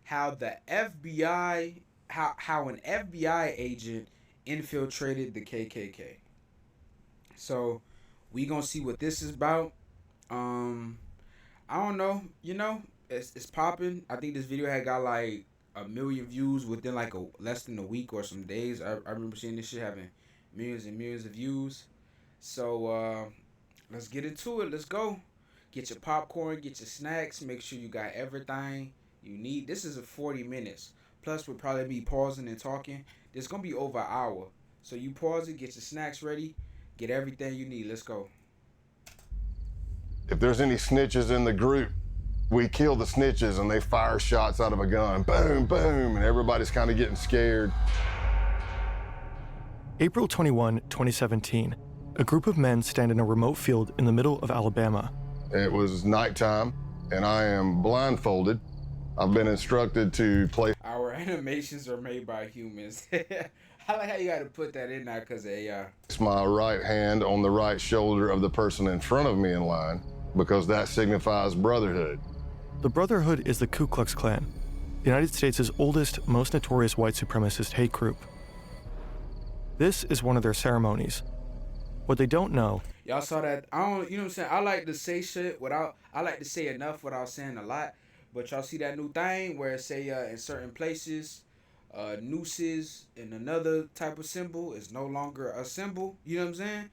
how the FBI, how an FBI agent infiltrated the KKK. So we gonna see what this is about. Um, I don't know. It's popping. I think this video had got like 1 million views within like a less than a week or some days. I remember seeing this shit having millions and millions of views. So let's get into it. Let's go. Get your popcorn, get your snacks. Make sure you got everything you need. This is a 40 minutes. Plus, we'll probably be pausing and talking. This gonna be over an hour. So you pause it, get your snacks ready, get everything you need. Let's go. If there's any snitches in the group, we kill the snitches and they fire shots out of a gun. Boom, boom, and everybody's kind of getting scared. April 21, 2017. A group of men stand in a remote field in the middle of Alabama. It was nighttime, and I am blindfolded. I've been instructed to play. Our animations are made by humans. I like how you got to put that in there because of AI. My right hand on the right shoulder of the person in front of me in line, because that signifies brotherhood. The Brotherhood is the Ku Klux Klan, the United States' oldest, most notorious white supremacist hate group. This is one of their ceremonies. What they don't know... Y'all saw that? I don't, you know what I'm saying? I like to say shit without... I like to say enough without saying a lot. But y'all see that new thing where it say in certain places, nooses and another type of symbol is no longer a symbol. You know what I'm saying?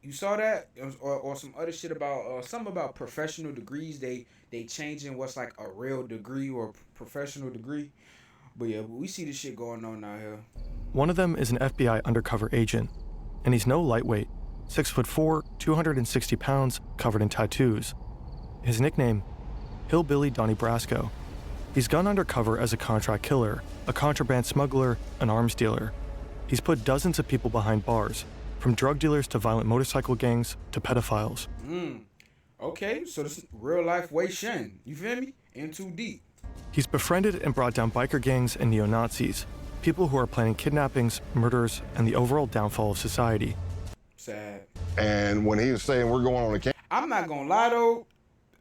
You saw that? Or some other shit about... something about professional degrees. They changing what's like a real degree or professional degree. But yeah, we see this shit going on out here. One of them is an FBI undercover agent. And he's no lightweight, 6'4", 260 pounds, covered in tattoos. His nickname, Hillbilly Donnie Brasco. He's gone undercover as a contract killer, a contraband smuggler, an arms dealer. He's put dozens of people behind bars, from drug dealers to violent motorcycle gangs to pedophiles. Okay, so this is real life Wei Shen. You feel me? In too deep. He's befriended and brought down biker gangs and neo-Nazis, people who are planning kidnappings, murders, and the overall downfall of society. Sad. And when he was saying we're going on a I'm not gonna lie though,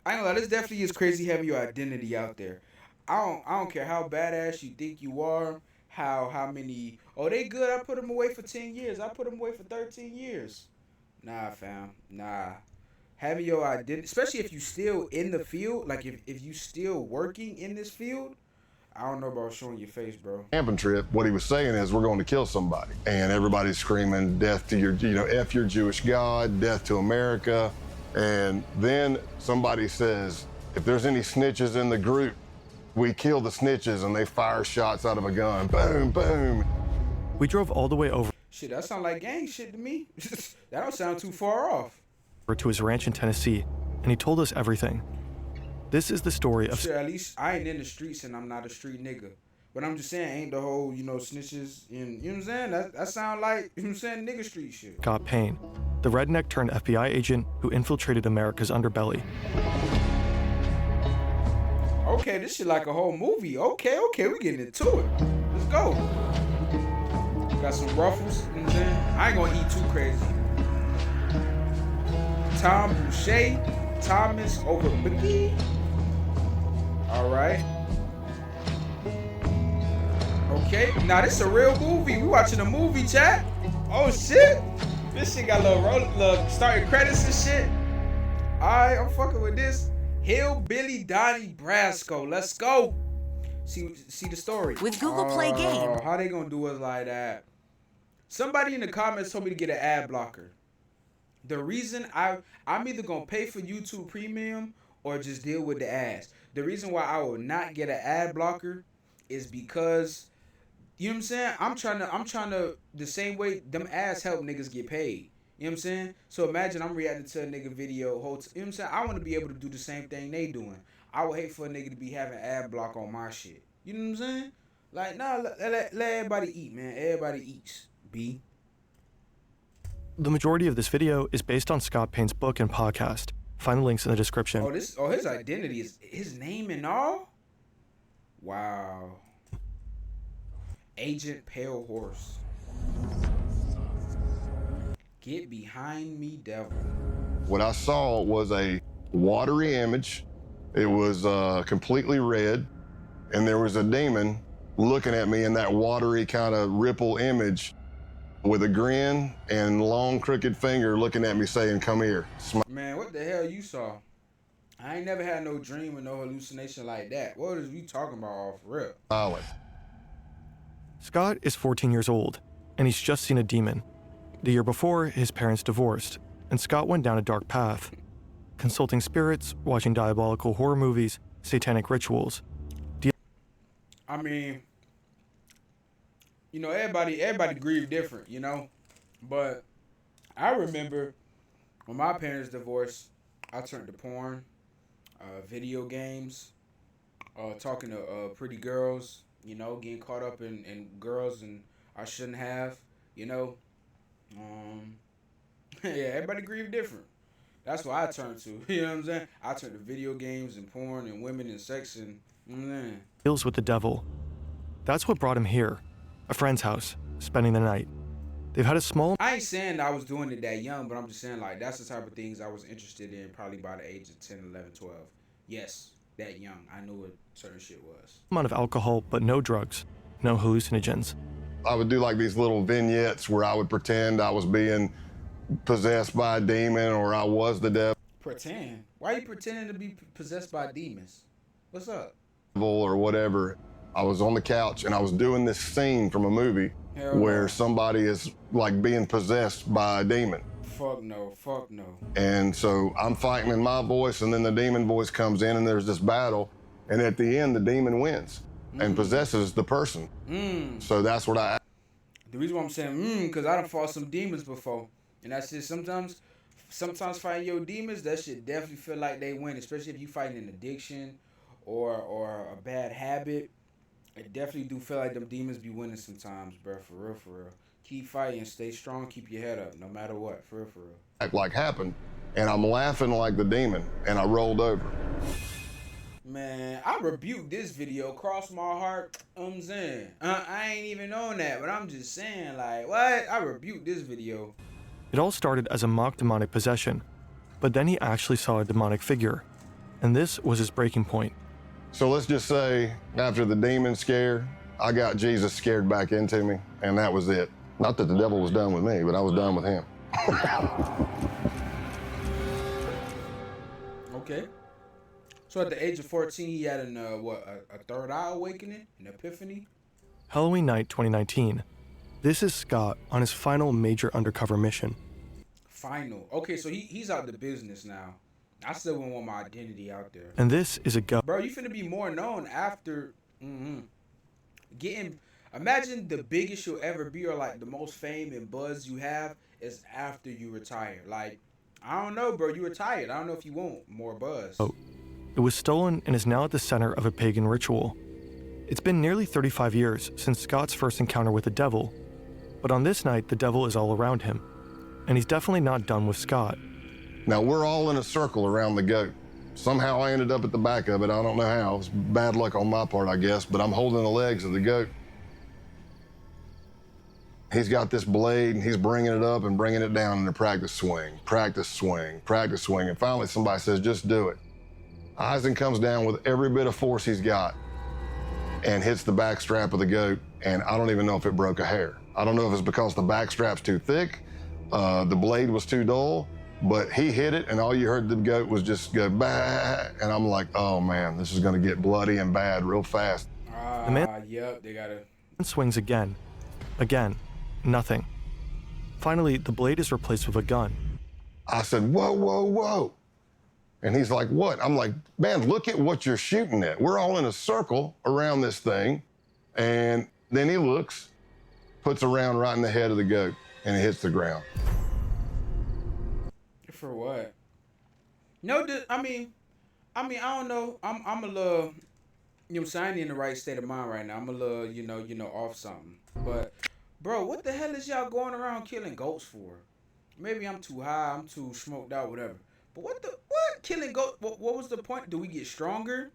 I ain't gonna lie, this definitely is crazy having your identity out there. I don't care how badass you think you are, how many, oh they good, I put them away for 10 years, I put them away for 13 years. Nah fam, nah. Having your identity, especially if you still in the field, like if you still working in this field, I don't know about showing your face, bro. camping trip, what he was saying is we're going to kill somebody. And everybody's screaming, death to your, F your Jewish God, death to America. And then somebody says, if there's any snitches in the group, we kill the snitches and they fire shots out of a gun. Boom, boom. We drove all the way over. Shit, that sound like gang shit to me. That don't sound too far off. To his ranch in Tennessee, and he told us everything. This is the story of... Shit, at least I ain't in the streets and I'm not a street nigga. But I'm just saying, ain't the whole, snitches and, you know what I'm saying? That sound like, you know what I'm saying, nigga street shit. Scott Payne, the redneck turned FBI agent who infiltrated America's underbelly. Okay, this shit like a whole movie. Okay, we getting into it. Let's go. Got some ruffles, you know what I'm saying? I ain't gonna eat too crazy. Tom Boucher, Thomas over McGee. All right. Okay, now this is a real movie. We watching a movie, chat. Oh shit, this shit got a little starting credits and shit. All right, I'm fucking with this. Hillbilly Donnie Brasco. Let's go. See the story. With Google Play Game. How they gonna do us like that? Somebody in the comments told me to get an ad blocker. The reason I'm either gonna pay for YouTube Premium or just deal with the ads. The reason why I will not get an ad blocker is because, you know what I'm saying? I'm trying to the same way them ads help niggas get paid. You know what I'm saying? So imagine I'm reacting to a nigga video, you know what I'm saying? I want to be able to do the same thing they doing. I would hate for a nigga to be having ad block on my shit. You know what I'm saying? Like, nah, let everybody eat, man. Everybody eats. B. The majority of this video is based on Scott Payne's book and podcast. Find the links in the description. His identity is his name and all? Wow. Agent Pale Horse. Get behind me, devil. What I saw was a watery image. It was completely red. and there was a demon looking at me in that watery kind of ripple image with a grin and long crooked finger looking at me saying, "Come here." Man, what the hell you saw? I ain't never had no dream or no hallucination like that. What is we talking about off rip? Smiling. Scott is 14 years old, and he's just seen a demon. The year before, his parents divorced, and Scott went down a dark path, consulting spirits, watching diabolical horror movies, satanic rituals. I mean, you know, everybody grieve different, you know. But I remember when my parents divorced, I turned to porn, video games, talking to pretty girls, you know, getting caught up in girls and I shouldn't have, you know. Yeah, everybody grieve different. That's what I turned to. You know what I'm saying? I turned to video games and porn and women and sex and Deals with the devil. That's what brought him here, a friend's house, spending the night. They've had a small... I ain't saying I was doing it that young, but I'm just saying, like, that's the type of things I was interested in probably by the age of 10, 11, 12. Yes, that young. I knew what certain shit was. Amount of alcohol, but no drugs, no hallucinogens. I would do like these little vignettes where I would pretend I was being possessed by a demon or I was the devil. Pretend? Why are you pretending to be possessed by demons? What's up? Or whatever. I was on the couch and I was doing this scene from a movie where somebody is like being possessed by a demon. Fuck no, fuck no. And so I'm fighting in my voice and then the demon voice comes in and there's this battle. And at the end, the demon wins and possesses the person. So that's what I... The reason why I'm saying because I done fought some demons before. And that's just sometimes fighting your demons, that shit definitely feel like they win, especially if you fighting an addiction or a bad habit. It definitely do feel like them demons be winning sometimes, bro. For real, for real. Keep fighting, stay strong, keep your head up, no matter what. For real, for real. Like happened, and I'm laughing like the demon, and I rolled over. Man, I rebuked this video, cross my heart. I'm saying, I ain't even on that, but I'm just saying, like, what? I rebuked this video. It all started as a mock demonic possession, but then he actually saw a demonic figure, and this was his breaking point. So let's just say, after the demon scare, I got Jesus scared back into me, and that was it. Not that the devil was done with me, but I was done with him. Okay. So at the age of 14, he had a third eye awakening, an epiphany? Halloween night 2019. This is Scott on his final major undercover mission. Final. Okay, so he's out the business now. I still wouldn't want my identity out there. And this is a Bro, you finna be more known after getting... Imagine the biggest you'll ever be or like the most fame and buzz you have is after you retire. Like, I don't know, bro. You retired. I don't know if you want more buzz. It was stolen and is now at the center of a pagan ritual. It's been nearly 35 years since Scott's first encounter with the devil, but on this night, the devil is all around him, and he's definitely not done with Scott. Now, we're all in a circle around the goat. Somehow I ended up at the back of it. I don't know how. It's bad luck on my part, I guess, but I'm holding the legs of the goat. He's got this blade, and he's bringing it up and bringing it down in a practice swing, practice swing, practice swing, and finally somebody says, just do it. Eisen comes down with every bit of force he's got and hits the back strap of the goat, and I don't even know if it broke a hair. I don't know if it's because the back strap's too thick, the blade was too dull, but he hit it, and all you heard the goat was just go, bah, and I'm like, oh man, this is gonna get bloody and bad real fast. Yep, they gotta... Swings again, nothing. Finally, the blade is replaced with a gun. I said, whoa, whoa, whoa. And he's like, what? I'm like, man, look at what you're shooting at. We're all in a circle around this thing. And then he looks, puts a round right in the head of the goat, and it hits the ground. For what? No, I mean, I don't know. I'm a little, you know what I'm saying? I ain't in the right state of mind right now. I'm a little, you know, off something. But, bro, what the hell is y'all going around killing goats for? Maybe I'm too high, I'm too smoked out, whatever. But what killing goats? What was the point? Do we get stronger?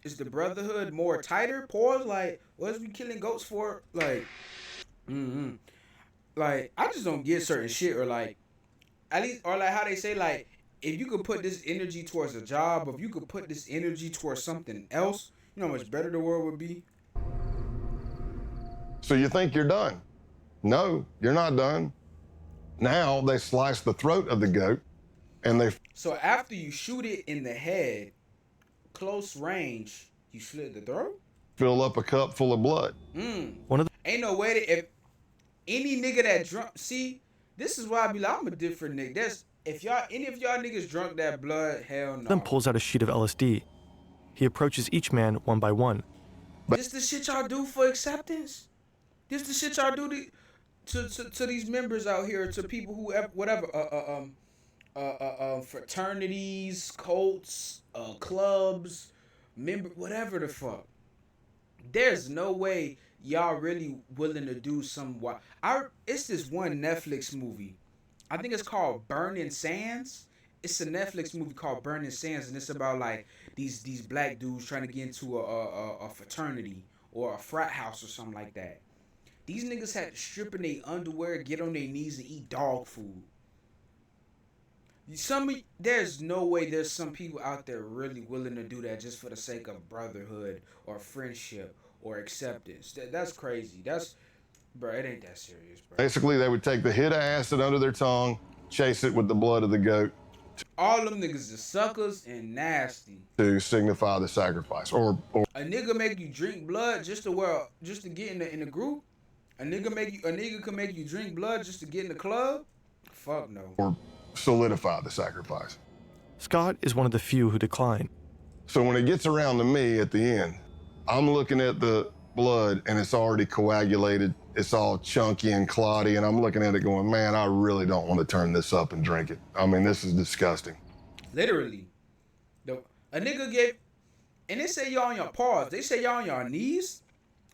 Is the brotherhood more tighter? Pause. Like, what is we killing goats for? Like, like I just don't get certain shit, or like, at least, or like how they say, like, if you could put this energy towards a job, or if you could put this energy towards something else, you know You know how much better the world would be? So you think you're done? No, you're not done. Now they slice the throat of the goat and they So after you shoot it in the head, close range, you slit the throat? fill up a cup full of blood. One of the Ain't no way that if any nigga that drunk, see, this is why I be like, I'm a different nigga. That's if y'all, any of y'all niggas drunk that blood, hell no. them pulls out a sheet of LSD. He approaches each man one by one. This the shit y'all do for acceptance? This the shit y'all do to these members out here, to people who whatever fraternities, cults, clubs, whatever the fuck. There's no way y'all really willing to do some wild. It's this one Netflix movie. I think it's called Burning Sands. It's a Netflix movie called Burning Sands, and it's about like these black dudes trying to get into a fraternity or a frat house or something like that. These niggas had to strip in their underwear, get on their knees, and eat dog food. There's no way there's some people out there really willing to do that just for the sake of brotherhood or friendship or acceptance. That's crazy. Bro, it ain't that serious, bro. Basically, they would take the hit of acid under their tongue, chase it with the blood of the goat. All them niggas is suckers and nasty. To signify the sacrifice. Or a nigga make you drink blood just to get in the group. A nigga can make you drink blood just to get in the club. Fuck no. Or solidify the sacrifice. Scott is one of the few who decline. So when it gets around to me at the end, I'm looking at the blood and it's already coagulated. It's all chunky and clotty, and I'm looking at it going, man, I really don't want to turn this up and drink it. I mean, this is disgusting. Literally. A nigga gave, and they say y'all on your paws. They say y'all on your knees.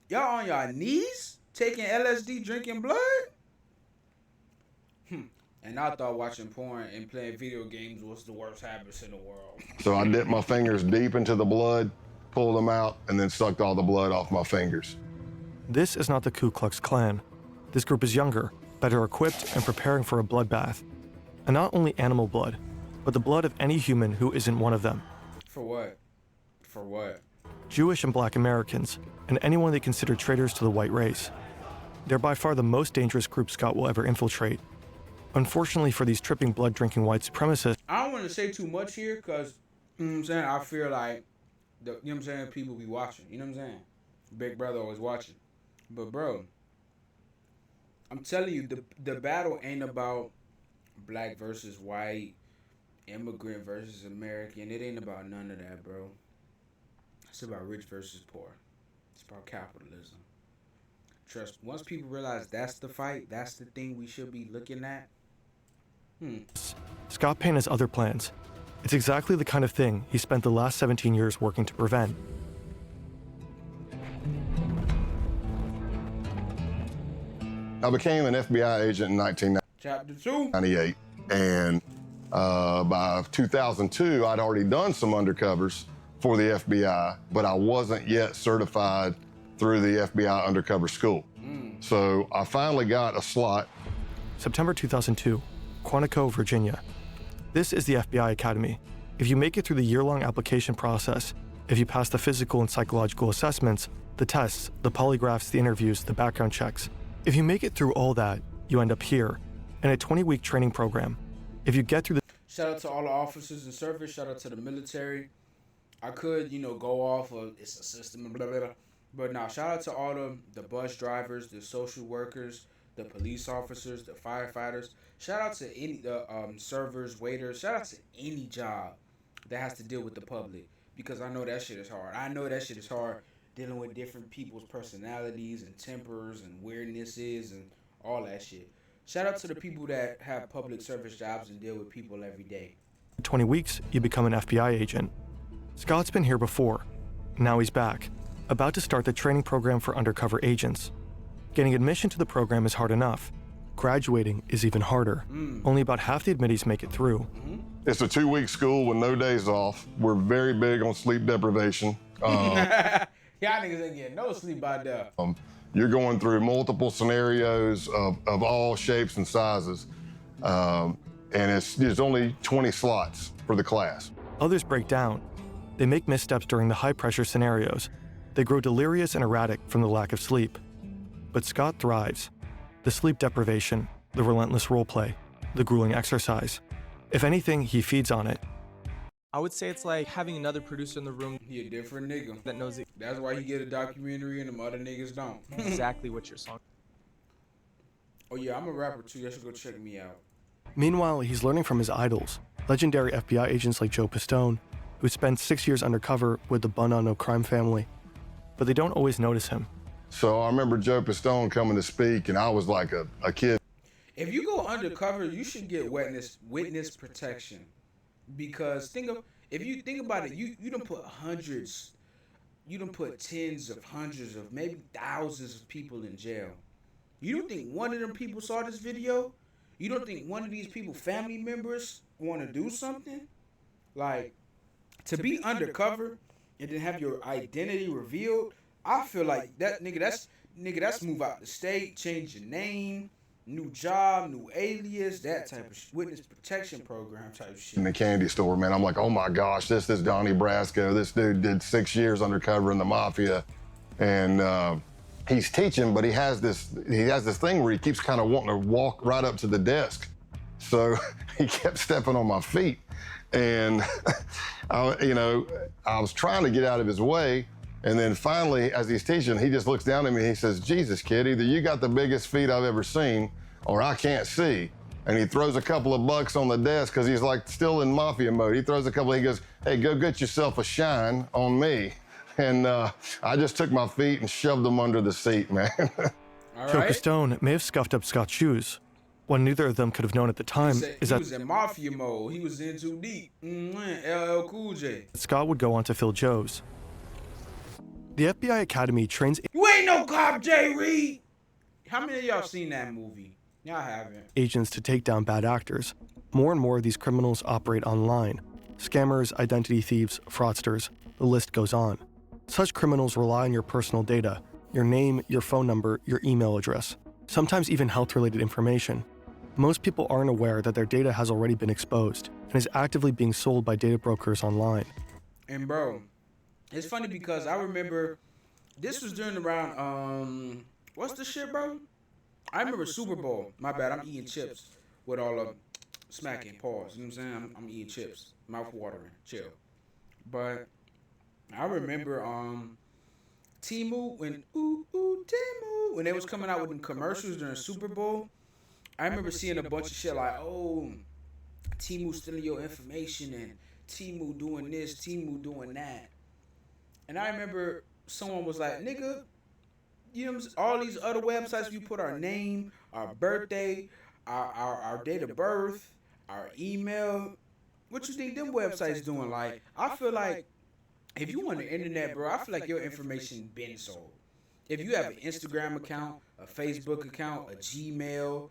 Y'all on your knees taking LSD, drinking blood? And I thought watching porn and playing video games was the worst habits in the world. So I dipped my fingers deep into the blood, pulled them out, and then sucked all the blood off my fingers. This is not the Ku Klux Klan. This group is younger, better equipped, and preparing for a bloodbath. And not only animal blood, but the blood of any human who isn't one of them. For what? For what? Jewish and Black Americans, and anyone they consider traitors to the white race. They're by far the most dangerous group Scott will ever infiltrate. Unfortunately for these tripping blood-drinking white supremacists, I don't want to say too much here because, you know what I'm saying, I feel like, you know what I'm saying, people be watching, you know what I'm saying? Big brother always watching. But bro, I'm telling you, the battle ain't about black versus white, immigrant versus American. It ain't about none of that, bro. It's about rich versus poor. It's about capitalism. Trust me, once people realize that's the fight, that's the thing we should be looking at. Scott Payne has other plans. It's exactly the kind of thing he spent the last 17 years working to prevent. I became an FBI agent in 1998, and by 2002, I'd already done some undercovers for the FBI, but I wasn't yet certified through the FBI undercover school. So I finally got a slot. September 2002, Quantico, Virginia. This is the FBI Academy. If you make it through the year-long application process, if you pass the physical and psychological assessments, the tests, the polygraphs, the interviews, the background checks, if you make it through all that, you end up here in a 20-week training program. If you get through the... Shout out to all the officers in service. Shout out to the military. I could, go off of it's a system and blah, blah, blah. But nah, shout out to all the bus drivers, the social workers, the police officers, the firefighters. Shout out to any servers, waiters. Shout out to any job that has to deal with the public, because I know that shit is hard. I know that shit is hard dealing with different people's personalities and tempers and weirdnesses and all that shit. Shout out to the people that have public service jobs and deal with people every day. 20 weeks, you become an FBI agent. Scott's been here before. Now he's back, about to start the training program for undercover agents. Getting admission to the program is hard enough. Graduating is even harder. Only about half the admittees make it through. It's a 2-week school with no days off. We're very big on sleep deprivation. Y'all niggas ain't getting no sleep by there. You're going through multiple scenarios of all shapes and sizes. And there's only 20 slots for the class. Others break down. They make missteps during the high-pressure scenarios. They grow delirious and erratic from the lack of sleep. But Scott thrives. The sleep deprivation, the relentless roleplay, the grueling exercise. If anything, he feeds on it. I would say it's like having another producer in the room He a different nigga. that knows That's why he get a documentary and them other niggas don't. exactly what your song. Oh yeah, I'm a rapper too. You should go check me out. Meanwhile, he's learning from his idols, legendary FBI agents like Joe Pistone, who spent 6 years undercover with the Bun on No Crime family. But they don't always notice him. So I remember Joe Pistone coming to speak, and I was like a kid. If you go undercover, you should get witness protection, because if you think about it, you don't put hundreds, you don't put tens of hundreds of maybe thousands of people in jail. You don't think one of them people saw this video? You don't think one of these people family members want to do something? Like, to be undercover and then have your identity revealed, I feel like that's move out the state, change your name, new job, new alias, that type of witness protection program type shit. In the candy store, man, I'm like, oh my gosh, this is Donnie Brasco. This dude did 6 years undercover in the mafia, and he's teaching, but he has this thing where he keeps kind of wanting to walk right up to the desk. So he kept stepping on my feet, and I was trying to get out of his way. And then finally, as he's teaching, he just looks down at me and he says, Jesus, kid, either you got the biggest feet I've ever seen or I can't see. And he throws a couple of bucks on the desk because he's like still in mafia mode. He throws a couple, he goes, hey, go get yourself a shine on me. And I just took my feet and shoved them under the seat, man. All Joe right? Pistone may have scuffed up Scott's shoes. What neither of them could have known at the time is He that was in mafia mode. He was in too deep. LL Cool J. Scott would go on to fill Joe's. The FBI Academy trains You ain't no cop, Jay Reed. How many of y'all seen that movie? Y'all haven't. agents to take down bad actors. More and more of these criminals operate online. Scammers, identity thieves, fraudsters, the list goes on. Such criminals rely on your personal data, your name, your phone number, your email address, sometimes even health-related information. Most people aren't aware that their data has already been exposed and is actively being sold by data brokers online. And bro, it's funny because I remember this was during around what's the shit, bro? I remember Super Bowl. My bad, I'm eating chips with all of smacking pause. You know what I'm saying? I'm eating chips, mouth watering, chill. But I remember Timu when Timu when they was coming out with them commercials during Super Bowl. I remember seeing a bunch of shit like, oh, Timu stealing your information and Timu doing this, Timu doing that. And I remember someone was like, nigga, you know, all these other websites, we put our name, our birthday, our date of birth, our email. What you think them websites doing? Like, I feel like if you on the internet, bro, I feel like your information been sold. If you have an Instagram account, a Facebook account, a Gmail,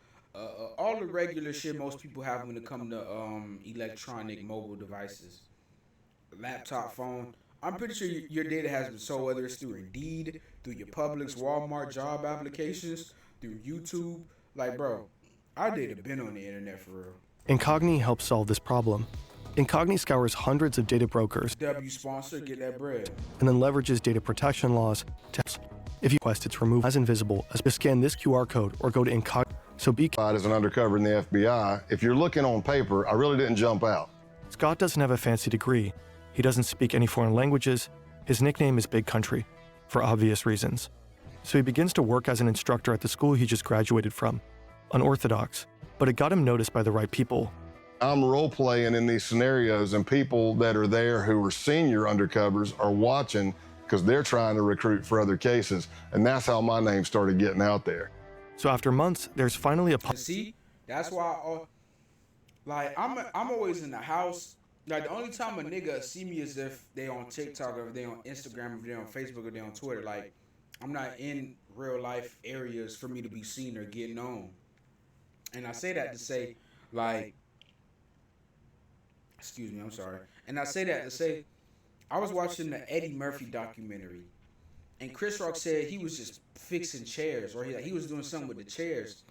all the regular shit most people have when it comes to electronic mobile devices, laptop, phone, I'm pretty sure your data has been sold, whether it's through Indeed, through your Publix, Walmart job applications, through YouTube. Like, bro, our data been on the internet for real. Incogni helps solve this problem. Incogni scours hundreds of data brokers W sponsor, get that bread. and then leverages data protection laws to, if you request its removal as invisible as to scan this QR code or go to Incogni. So be As an undercover in the FBI, if you're looking on paper, I really didn't jump out. Scott doesn't have a fancy degree. He doesn't speak any foreign languages. His nickname is Big Country, for obvious reasons. So he begins to work as an instructor at the school he just graduated from. Unorthodox, but it got him noticed by the right people. I'm role-playing in these scenarios, and people that are there who are senior undercovers are watching because they're trying to recruit for other cases, and that's how my name started getting out there. So after months, there's finally a See, that's why, I'm always in the house. Like, the only time a nigga see me is if they on TikTok or if they on Instagram, if they on Facebook or they on Twitter. Like, I'm not in real life areas for me to be seen or get known. And I say that to say, like, excuse me, I'm sorry. And I say that to say, I was watching the Eddie Murphy documentary, and Chris Rock said he was just fixing chairs, or he was doing something with the chairs.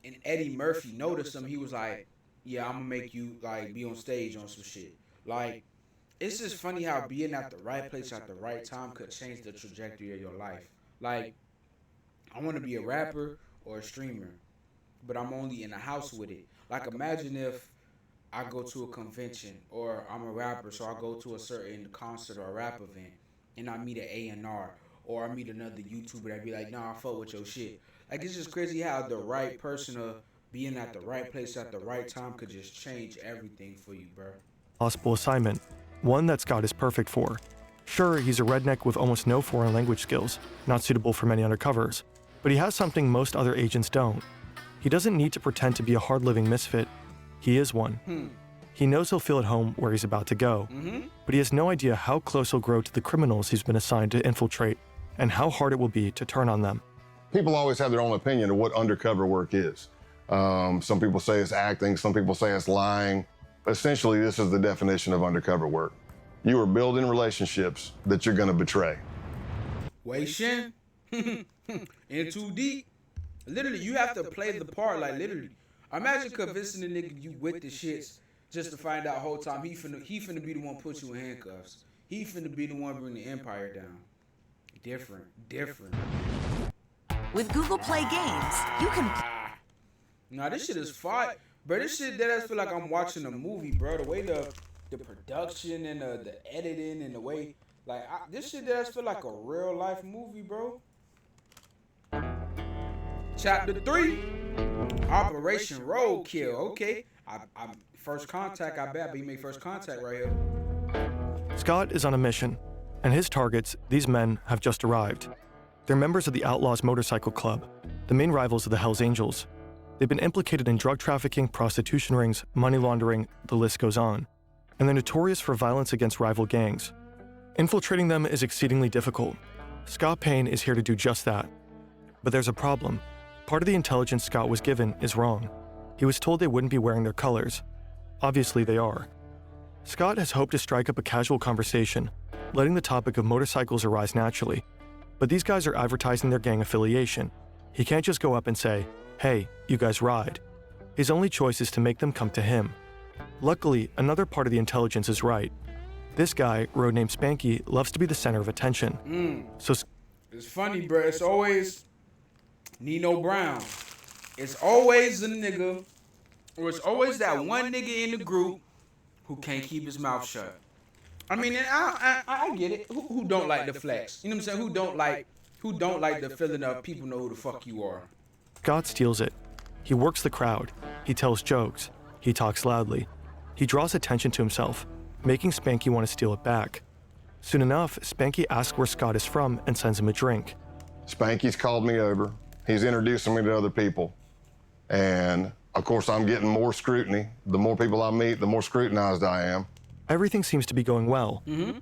And Eddie Murphy noticed him. He was like, yeah, I'm gonna make you like be on stage on some shit. Like, it's just funny how being at the right place at the right time could change the trajectory of your life. Like, I want to be a rapper or a streamer, but I'm only in a house with it. Like, imagine if I go to a convention, or I'm a rapper, so I go to a certain concert or a rap event, and I meet an A&R, or I meet another YouTuber that be like, nah, I fuck with your shit. Like, it's just crazy how the right person of being at the right place at the right time could just change everything for you, bro. Possible assignment, one that Scott is perfect for. Sure, he's a redneck with almost no foreign language skills, not suitable for many undercovers, but he has something most other agents don't. He doesn't need to pretend to be a hard-living misfit. He is one. He knows he'll feel at home where he's about to go, but he has no idea how close he'll grow to the criminals he's been assigned to infiltrate and how hard it will be to turn on them. People always have their own opinion of what undercover work is. Some people say it's acting, some people say it's lying. Essentially, this is the definition of undercover work. You are building relationships that you're going to betray. Wei Shin, in too deep. Literally, you have to play the part, like, literally. Imagine convincing the nigga you with the shits just to find out the whole time he finna be the one put you in handcuffs. He finna be the one bring the empire down. Different. With Google Play Games, you can... Nah, this shit is fire. Bro, this shit that I feel like I'm watching a movie, bro. The way the production and the editing and the way, like, this shit that I feel like a real life movie, bro. Chapter 3, Operation Roadkill. Okay, I first contact. I bet he made first contact right here. Scott is on a mission, and his targets, these men, have just arrived. They're members of the Outlaws Motorcycle Club, the main rivals of the Hells Angels. They've been implicated in drug trafficking, prostitution rings, money laundering, the list goes on. And they're notorious for violence against rival gangs. Infiltrating them is exceedingly difficult. Scott Payne is here to do just that. But there's a problem. Part of the intelligence Scott was given is wrong. He was told they wouldn't be wearing their colors. Obviously they are. Scott has hoped to strike up a casual conversation, letting the topic of motorcycles arise naturally. But these guys are advertising their gang affiliation. He can't just go up and say, "Hey, you guys ride." His only choice is to make them come to him. Luckily, another part of the intelligence is right. This guy, road named Spanky, loves to be the center of attention. So It's funny, bro. It's always Nino Brown. It's always a nigga, or it's always that one nigga in the group who can't keep his mouth shut. I mean, and I get it. Who don't like the flex? You know what I'm saying? Who don't like the feeling of people know who the fuck you are? Scott steals it. He works the crowd. He tells jokes. He talks loudly. He draws attention to himself, making Spanky want to steal it back. Soon enough, Spanky asks where Scott is from and sends him a drink. Spanky's called me over. He's introducing me to other people. And of course, I'm getting more scrutiny. The more people I meet, the more scrutinized I am. Everything seems to be going well,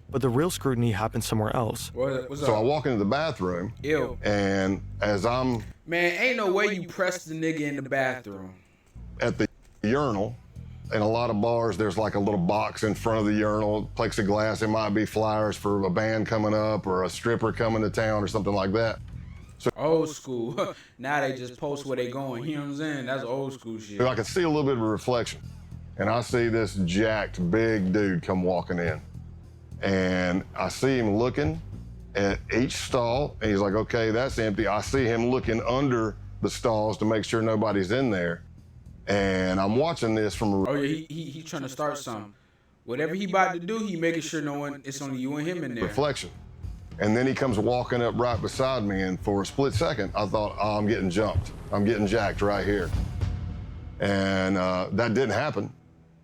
but the real scrutiny happens somewhere else. What's up? So I walk into the bathroom, Ew. and as I'm Man, ain't no way you press the nigga in the bathroom. at the urinal, in a lot of bars, there's like a little box in front of the urinal, plexiglass. It might be flyers for a band coming up or a stripper coming to town or something like that. Old school. Now they just post where they going. You know what I'm saying? That's old school shit. I can see a little bit of a reflection, and I see this jacked big dude come walking in. And I see him looking at each stall, and he's like, okay, that's empty. I see him looking under the stalls to make sure nobody's in there. And I'm watching this from a Oh yeah, he trying to start something. Whatever he about to do, he making sure no one, it's only you and him in there. reflection. And then he comes walking up right beside me, and for a split second, I thought, oh, I'm getting jumped. I'm getting jacked right here. And that didn't happen.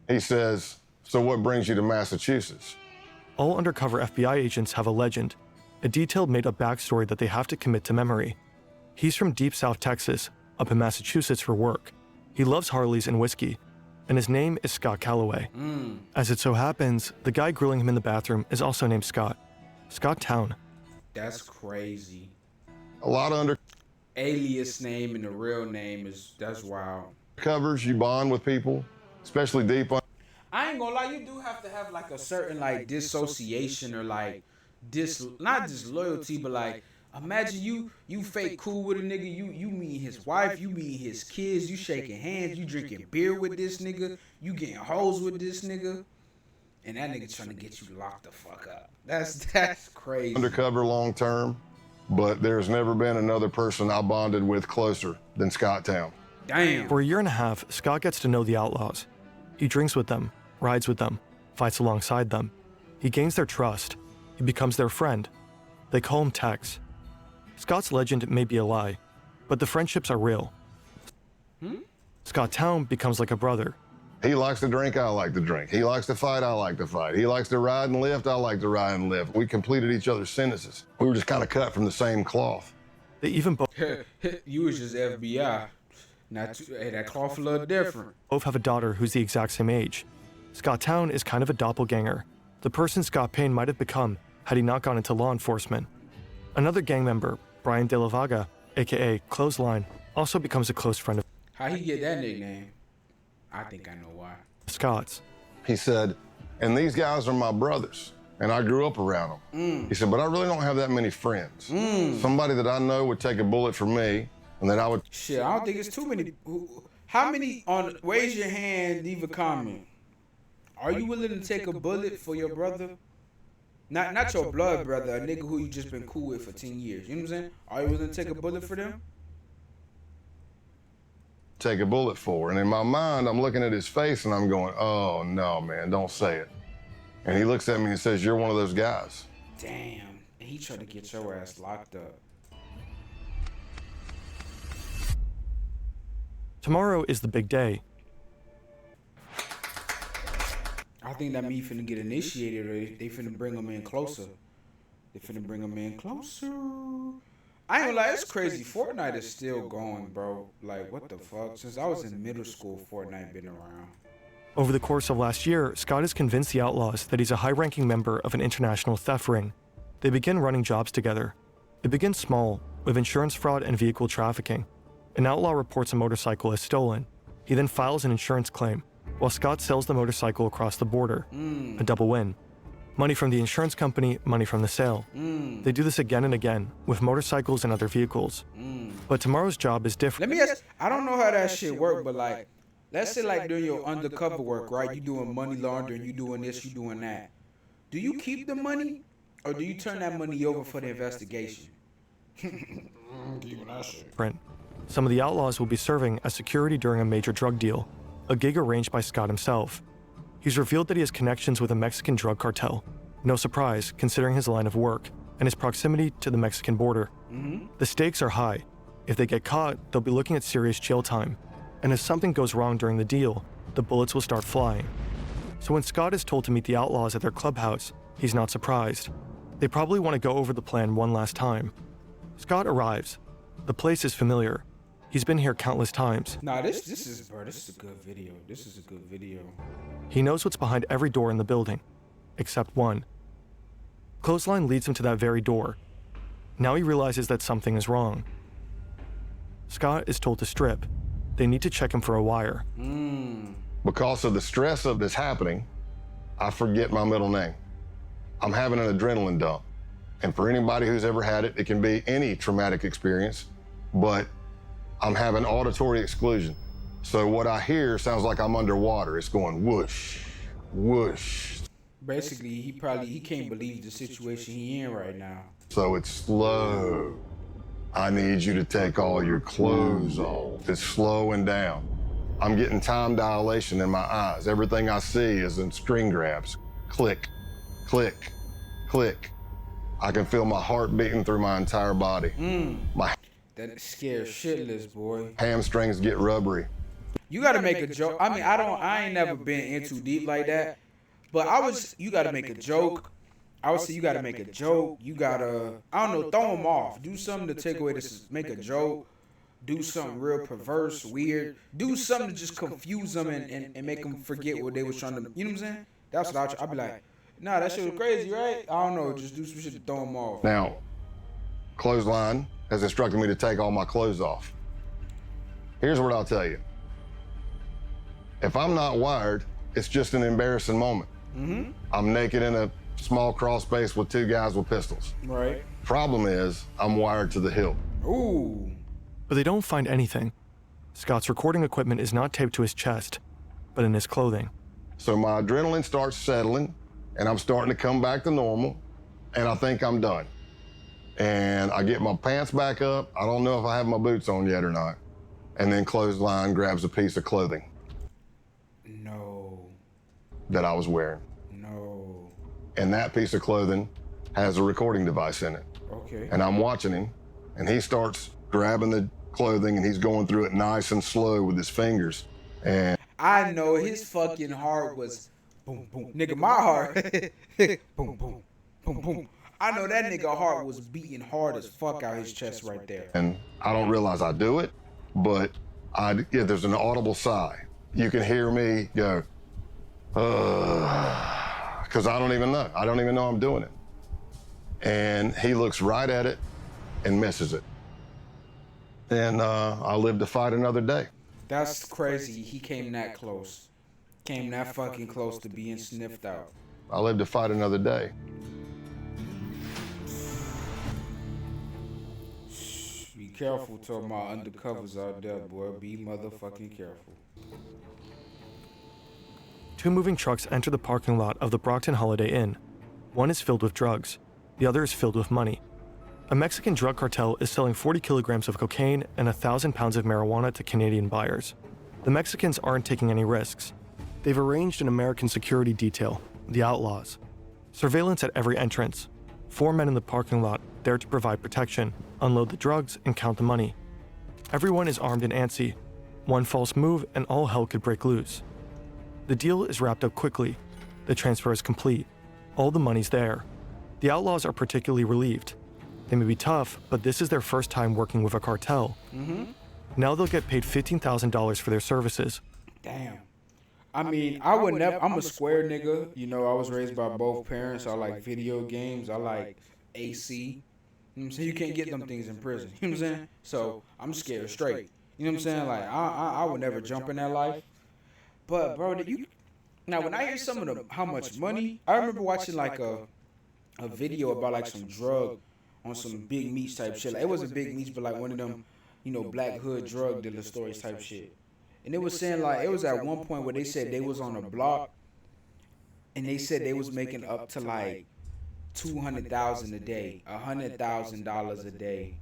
He says, so what brings you to Massachusetts? All undercover FBI agents have a legend, a detailed made-up backstory that they have to commit to memory. He's from deep South Texas, up in Massachusetts for work. He loves Harleys and whiskey, and his name is Scott Calloway. As it so happens, the guy grilling him in the bathroom is also named Scott. Scott Town. That's crazy. A lot of Alias name and the real name that's wild. undercovers, you bond with people, especially deep. I ain't gonna lie, you do have to have like a certain like dissociation or like not disloyalty, but like imagine you fake cool with a nigga, you meet his wife, you meet his kids, you shaking hands, you drinking beer with this nigga, you getting hoes with this nigga. And that nigga trying to get you locked the fuck up. That's crazy. Undercover long term, but there's never been another person I bonded with closer than Scott Town. Damn. For a year and a half, Scott gets to know the outlaws. He drinks with them, rides with them, fights alongside them. He gains their trust. He becomes their friend. They call him Tex. Scott's legend may be a lie, but the friendships are real. Scott Town becomes like a brother. He likes to drink, I like to drink. He likes to fight, I like to fight. He likes to ride and lift, I like to ride and lift. We completed each other's sentences. We were just kind of cut from the same cloth. They even You was just FBI. Hey, that cloth a little different. both have a daughter who's the exact same age. Scott Town is kind of a doppelganger, the person Scott Payne might have become had he not gone into law enforcement. Another gang member, Brian De La Vaga, aka Clothesline, also becomes a close friend of How he get that nickname? I think I know why. Scott's. He said, and these guys are my brothers, and I grew up around them. He said, but I really don't have that many friends. Somebody that I know would take a bullet for me, and that I would... Shit, I don't think it's too many. How many on? Raise your hand, leave a comment. Are you willing to take a bullet for your brother? Not your blood brother, a nigga who you just been cool with for 10 years. You know what I'm saying? Are you willing to take a bullet for them? take a bullet for. And in my mind, I'm looking at his face and I'm going, oh, no, man, don't say it. And he looks at me and says, you're one of those guys. Damn. He tried to get your ass locked up. Tomorrow is the big day. I think that me finna get initiated, or they finna bring him in closer. They finna bring him in closer. I ain't gonna lie, it's crazy. Fortnite is still going, bro. Like, what the fuck? Since I was in middle school, Fortnite been around. Over the course of last year, Scott has convinced the Outlaws that he's a high-ranking member of an international theft ring. They begin running jobs together. It begins small, with insurance fraud and vehicle trafficking. An outlaw reports a motorcycle as stolen. He then files an insurance claim, while Scott sells the motorcycle across the border. A double win. Money from the insurance company, money from the sale. They do this again and again, with motorcycles and other vehicles. But tomorrow's job is different. Let me ask, I don't know how that shit work, but like, let's say like doing your undercover work, right? You doing money laundering, you doing this, you doing that. Do you keep the money, or do you turn that money over for the investigation? Some of the outlaws will be serving as security during a major drug deal, a gig arranged by Scott himself. He's revealed that he has connections with a Mexican drug cartel. No surprise, considering his line of work and his proximity to the Mexican border. The stakes are high. If they get caught, they'll be looking at serious jail time. And if something goes wrong during the deal, the bullets will start flying. So when Scott is told to meet the outlaws at their clubhouse, he's not surprised. They probably want to go over the plan one last time. Scott arrives. The place is familiar. He's been here countless times. Nah, this is a good video. This is a good video. He knows what's behind every door in the building, except one. Clothesline leads him to that very door. Now he realizes that something is wrong. Scott is told to strip. They need to check him for a wire. Because of the stress of this happening, I forget my middle name. I'm having an adrenaline dump. And for anybody who's ever had it, it can be any traumatic experience, but I'm having auditory exclusion. So what I hear sounds like I'm underwater. It's going whoosh, whoosh. Basically, he can't believe the situation he in right now. So it's slow. I need you to take all your clothes off. It's slowing down. I'm getting time dilation in my eyes. Everything I see is in screen grabs. Click, click, click. I can feel my heart beating through my entire body. That scares shitless, boy. Hamstrings get rubbery. You gotta make a joke. I mean, I ain't never been in too deep like that. But you gotta make a joke. I would say you gotta make a joke. You gotta, I don't know, throw them off. Do something to take away this, make a joke. Do something real perverse, weird. Do something to just confuse them and make them forget what they was trying to, you know what I'm saying? That's what I'd be like, nah, that shit was crazy, right? I don't know, just do some shit to throw them off. Now, Clothesline has instructed me to take all my clothes off. Here's what I'll tell you. If I'm not wired, it's just an embarrassing moment. I'm naked in a small crawl space with two guys with pistols. Right. Problem is, I'm wired to the hilt. Ooh. But they don't find anything. Scott's recording equipment is not taped to his chest, but in his clothing. So my adrenaline starts settling, and I'm starting to come back to normal, and I think I'm done. And I get my pants back up. I don't know if I have my boots on yet or not. And then Clothesline grabs a piece of clothing. No. That I was wearing. No. And that piece of clothing has a recording device in it. Okay. And I'm watching him, and he starts grabbing the clothing, and he's going through it nice and slow with his fingers. And I know his fucking heart was boom, boom. Nigga, my heart. Boom, boom, boom, boom. I know that nigga heart was beating hard as fuck out his chest right there. And I don't realize I do it, but there's an audible sigh. You can hear me go, because I don't even know. I don't even know I'm doing it. And he looks right at it and misses it. And I live to fight another day. That's crazy. He came that close. Came that fucking close to being sniffed out. I live to fight another day. Be careful talking about undercovers out there, boy. Be motherfucking careful. Two moving trucks enter the parking lot of the Brockton Holiday Inn. One is filled with drugs. The other is filled with money. A Mexican drug cartel is selling 40 kilograms of cocaine and 1,000 pounds of marijuana to Canadian buyers. The Mexicans aren't taking any risks. They've arranged an American security detail, the Outlaws. Surveillance at every entrance. 4 men in the parking lot there to provide protection, unload the drugs, and count the money. Everyone is armed and antsy. One false move and all hell could break loose. The deal is wrapped up quickly. The transfer is complete. All the money's there. The Outlaws are particularly relieved. They may be tough, but this is their first time working with a cartel. Now they'll get paid $15,000 for their services. Damn. I mean, I would never. I'm a square nigga. You know, I was raised by both parents. I like video games. I like AC. You know what I'm saying? You can't get them things in prison. You know what I'm saying? So I'm scared straight. You know what I'm saying? Like I would never jump in that life. But bro, now when I hear some of the how much money, I remember watching like a video about like some drug on some big meats type shit. Like, it wasn't big meats, but like one of them, you know, black hood drug dealer stories type shit. And it was saying like, it was at one point where they said they was on a block and they said they was making up to like $200,000 a day, $100,000 a day.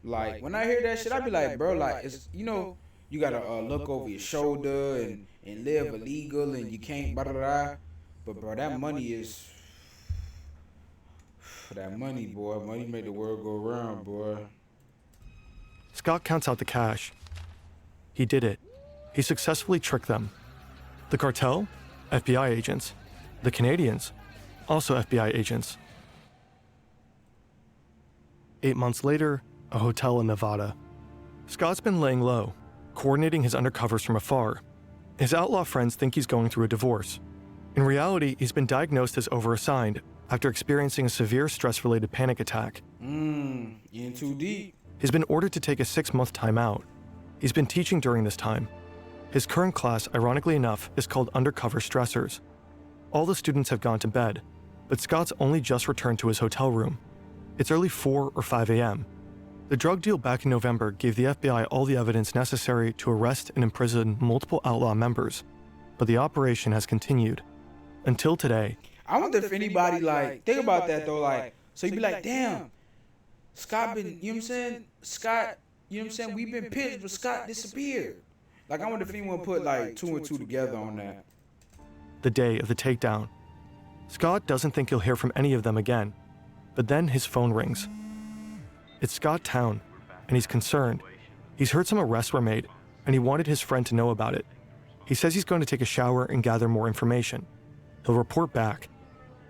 Like when I hear that shit, I be like, bro, like it's, you know, you gotta look over your shoulder and live illegal and you can't blah blah blah. But bro, that money is that money, boy. Money make the world go round, boy. Scott counts out the cash. He did it. He successfully tricked them. The cartel? FBI agents. The Canadians? Also FBI agents. 8 months later, a hotel in Nevada. Scott's been laying low, coordinating his undercovers from afar. His outlaw friends think he's going through a divorce. In reality, he's been diagnosed as overassigned after experiencing a severe stress-related panic attack. In too deep. He's been ordered to take a 6-month timeout. He's been teaching during this time. His current class, ironically enough, is called Undercover Stressors. All the students have gone to bed, but Scott's only just returned to his hotel room. It's early 4 or 5 a.m. The drug deal back in November gave the FBI all the evidence necessary to arrest and imprison multiple outlaw members, but the operation has continued. Until today. I wonder if anybody, like, think about that though, like, so you'd be like, damn, Scott been, you know what I'm saying? Scott, you know what I'm saying? We've been pissed, but Scott disappeared. Like, I wonder if anyone put, like, 2 and 2 together on that. The day of the takedown. Scott doesn't think he'll hear from any of them again, but then his phone rings. It's Scott Town, and he's concerned. He's heard some arrests were made, and he wanted his friend to know about it. He says he's going to take a shower and gather more information. He'll report back.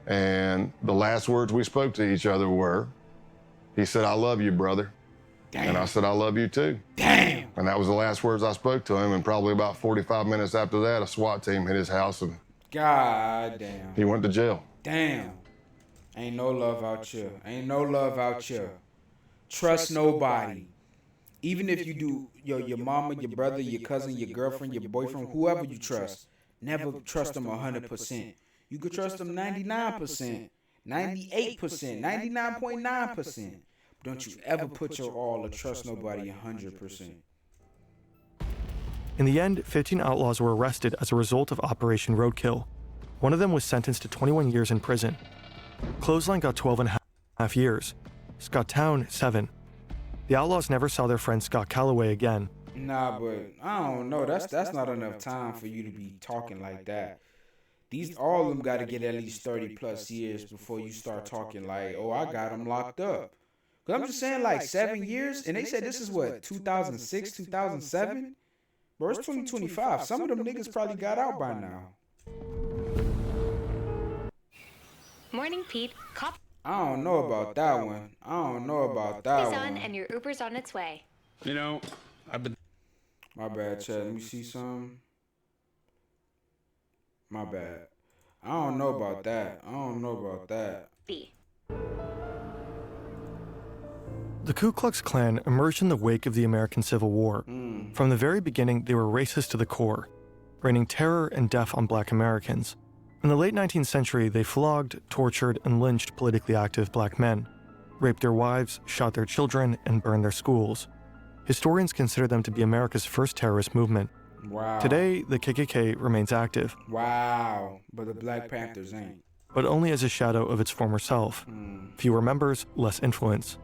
And the last words we spoke to each other were, he said, "I love you, brother." Damn. And I said, "I love you too." Damn. And that was the last words I spoke to him. And probably about 45 minutes after that, a SWAT team hit his house and God damn. he went to jail. Damn. Ain't no love out here. Ain't no love out here. Trust nobody. Even if you do, your mama, your brother, your cousin, your girlfriend, your boyfriend, whoever you trust, never trust them 100%. You could trust them 99%, 98%, 99.9%. Don't you ever put your all or trust nobody 100%. In the end, 15 outlaws were arrested as a result of Operation Roadkill. One of them was sentenced to 21 years in prison. Clothesline got 12 and a half years. Scott Town, 7. The outlaws never saw their friend Scott Calloway again. Nah, but I don't know. That's not enough time for you to be talking like that. All of them got to get at least 30 plus years before you start talking like, oh, I got them locked up. Because I'm just saying like 7 years, and they said this is what, 2006, 2007? Bro, it's 2025. Some of them niggas probably got out by now. Morning, Pete. I don't know about that one. I don't know about that Coffee's one. on and your Uber's on its way. You know, I've been... My bad, Chad. Let me see some. My bad. I don't know about that. I don't know about that. B. The Ku Klux Klan emerged in the wake of the American Civil War. From the very beginning, they were racist to the core, raining terror and death on black Americans. In the late 19th century, they flogged, tortured, and lynched politically active black men, raped their wives, shot their children, and burned their schools. Historians consider them to be America's first terrorist movement. Wow. Today, the KKK remains active. Wow. But the Black Panthers ain't. But only as a shadow of its former self. Fewer members, less influence.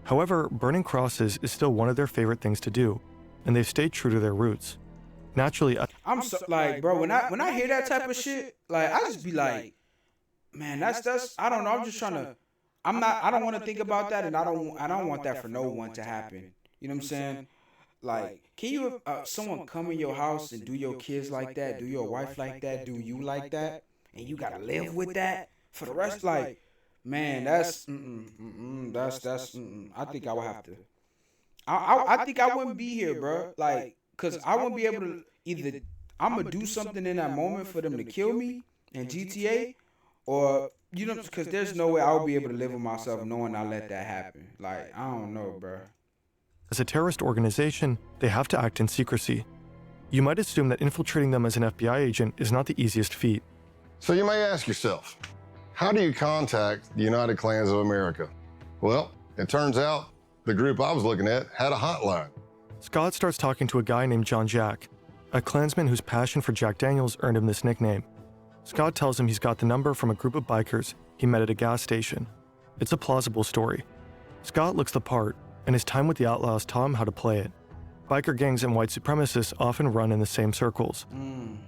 However, burning crosses is still one of their favorite things to do, and they've stayed true to their roots. Naturally, I'm so, like, bro, when I hear that type of shit, like, I just be like, man, that's I don't know. I'm just trying to. I don't want to think about that, and I don't want that for no one to happen. You know what I'm saying? Like, can you someone come in your house and do your kids like that, do your wife like that, do you like that, and you gotta live with that for the rest? Like, man, that's I think I would have to. I think I wouldn't be here, bro. Like, cause I wouldn't be able to either. I'm gonna do something in that moment for them to kill me in GTA, or you know, cause there's no way I would be able to live with myself knowing I let that happen. Like, I don't know, bro. as a terrorist organization, they have to act in secrecy. You might assume that infiltrating them as an FBI agent is not the easiest feat. So you may ask yourself, how do you contact the United Klans of America? Well, it turns out the group I was looking at had a hotline. Scott starts talking to a guy named John Jack, a Klansman whose passion for Jack Daniels earned him this nickname. Scott tells him he's got the number from a group of bikers he met at a gas station. It's a plausible story. Scott looks the part, and his time with the outlaws taught him how to play it. Biker gangs and white supremacists often run in the same circles.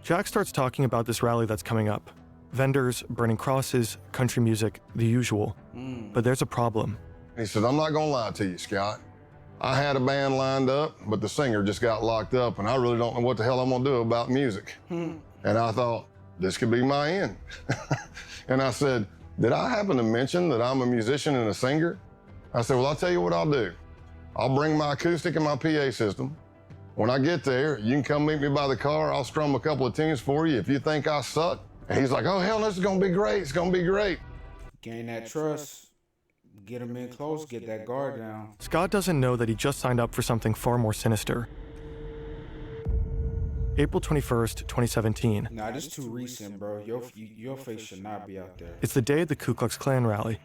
Jack starts talking about this rally that's coming up. Vendors, burning crosses, country music, the usual. But there's a problem. He said, I'm not gonna lie to you, Scott. I had a band lined up, but the singer just got locked up, and I really don't know what the hell I'm gonna do about music. And I thought, this could be my end. And I said, did I happen to mention that I'm a musician and a singer? I said, well, I'll tell you what I'll do. I'll bring my acoustic and my PA system. When I get there, you can come meet me by the car. I'll strum a couple of tunes for you if you think I suck. And he's like, oh, hell, this is gonna be great. It's gonna be great. Gain that trust, get him in close, get that guard down. Scott doesn't know that he just signed up for something far more sinister. April 21st, 2017. Nah, this is too recent, bro. Your face should not be out there. It's the day of the Ku Klux Klan rally.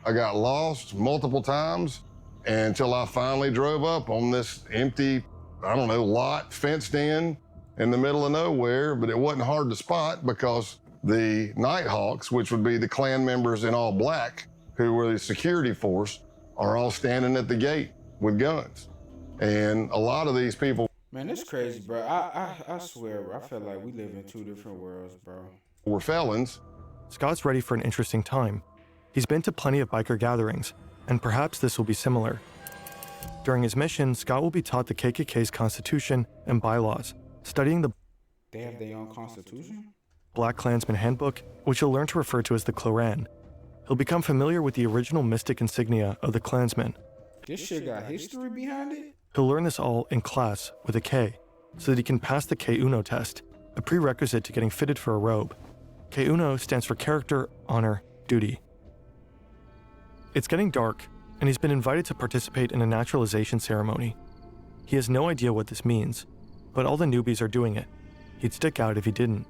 I got lost multiple times until I finally drove up on this empty, I don't know, lot fenced in the middle of nowhere, but it wasn't hard to spot because the Nighthawks, which would be the Klan members in all black, who were the security force, are all standing at the gate with guns. And a lot of these people... Man, that's crazy, bro. I swear, bro, I feel like we live in two different worlds, bro. were felons. Scott's ready for an interesting time. He's been to plenty of biker gatherings, and perhaps this will be similar. During his mission, Scott will be taught the KKK's constitution and bylaws, studying the They have their own constitution? Black Klansman Handbook, which he'll learn to refer to as the Kloran. He'll become familiar with the original mystic insignia of the Klansmen. This shit got history behind it? He'll learn this all in class with a K, so that he can pass the K-Uno test, a prerequisite to getting fitted for a robe. K-Uno stands for character, honor, duty. It's getting dark, and he's been invited to participate in a naturalization ceremony. He has no idea what this means, but all the newbies are doing it. He'd stick out if he didn't.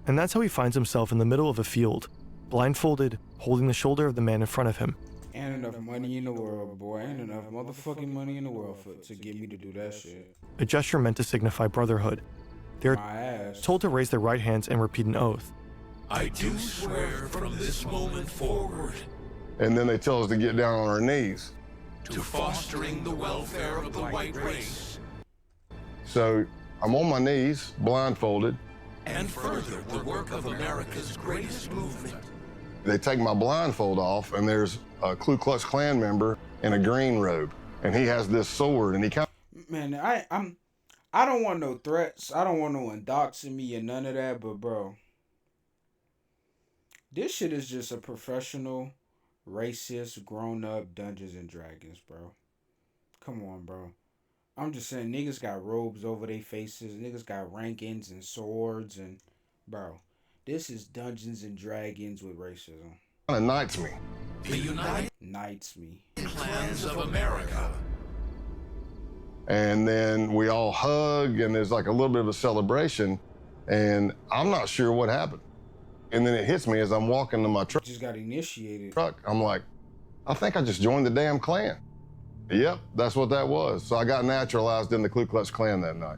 And that's how he finds himself in the middle of a field, blindfolded, holding the shoulder of the man in front of him. Ain't enough money in the world, boy. Ain't enough motherfucking money in the world to get me to do that shit. a gesture meant to signify brotherhood. They are My ass. told to raise their right hands and repeat an oath. I do swear from this moment forward And then they tell us to get down on our knees. to fostering the welfare of the white race So I'm on my knees, blindfolded. and further the work of America's greatest movement. They take my blindfold off, and there's a Ku Klux Klan member in a green robe, and he has this sword, and he kind Man, I don't want no threats. I don't want no one doxing me or none of that. But bro, this shit is just a professional, racist, grown-up Dungeons and Dragons, bro. Come on, bro. I'm just saying, niggas got robes over their faces. Niggas got rankings and swords, and bro, this is Dungeons and Dragons with racism. of knights me. The United Knights me. Clans of America. And then we all hug, and there's like a little bit of a celebration, and I'm not sure what happened. And then it hits me as I'm walking to my Just got initiated. truck. I'm like, I think I just joined the damn Klan. Yep, that's what that was. So I got naturalized in the Ku Klux Klan that night.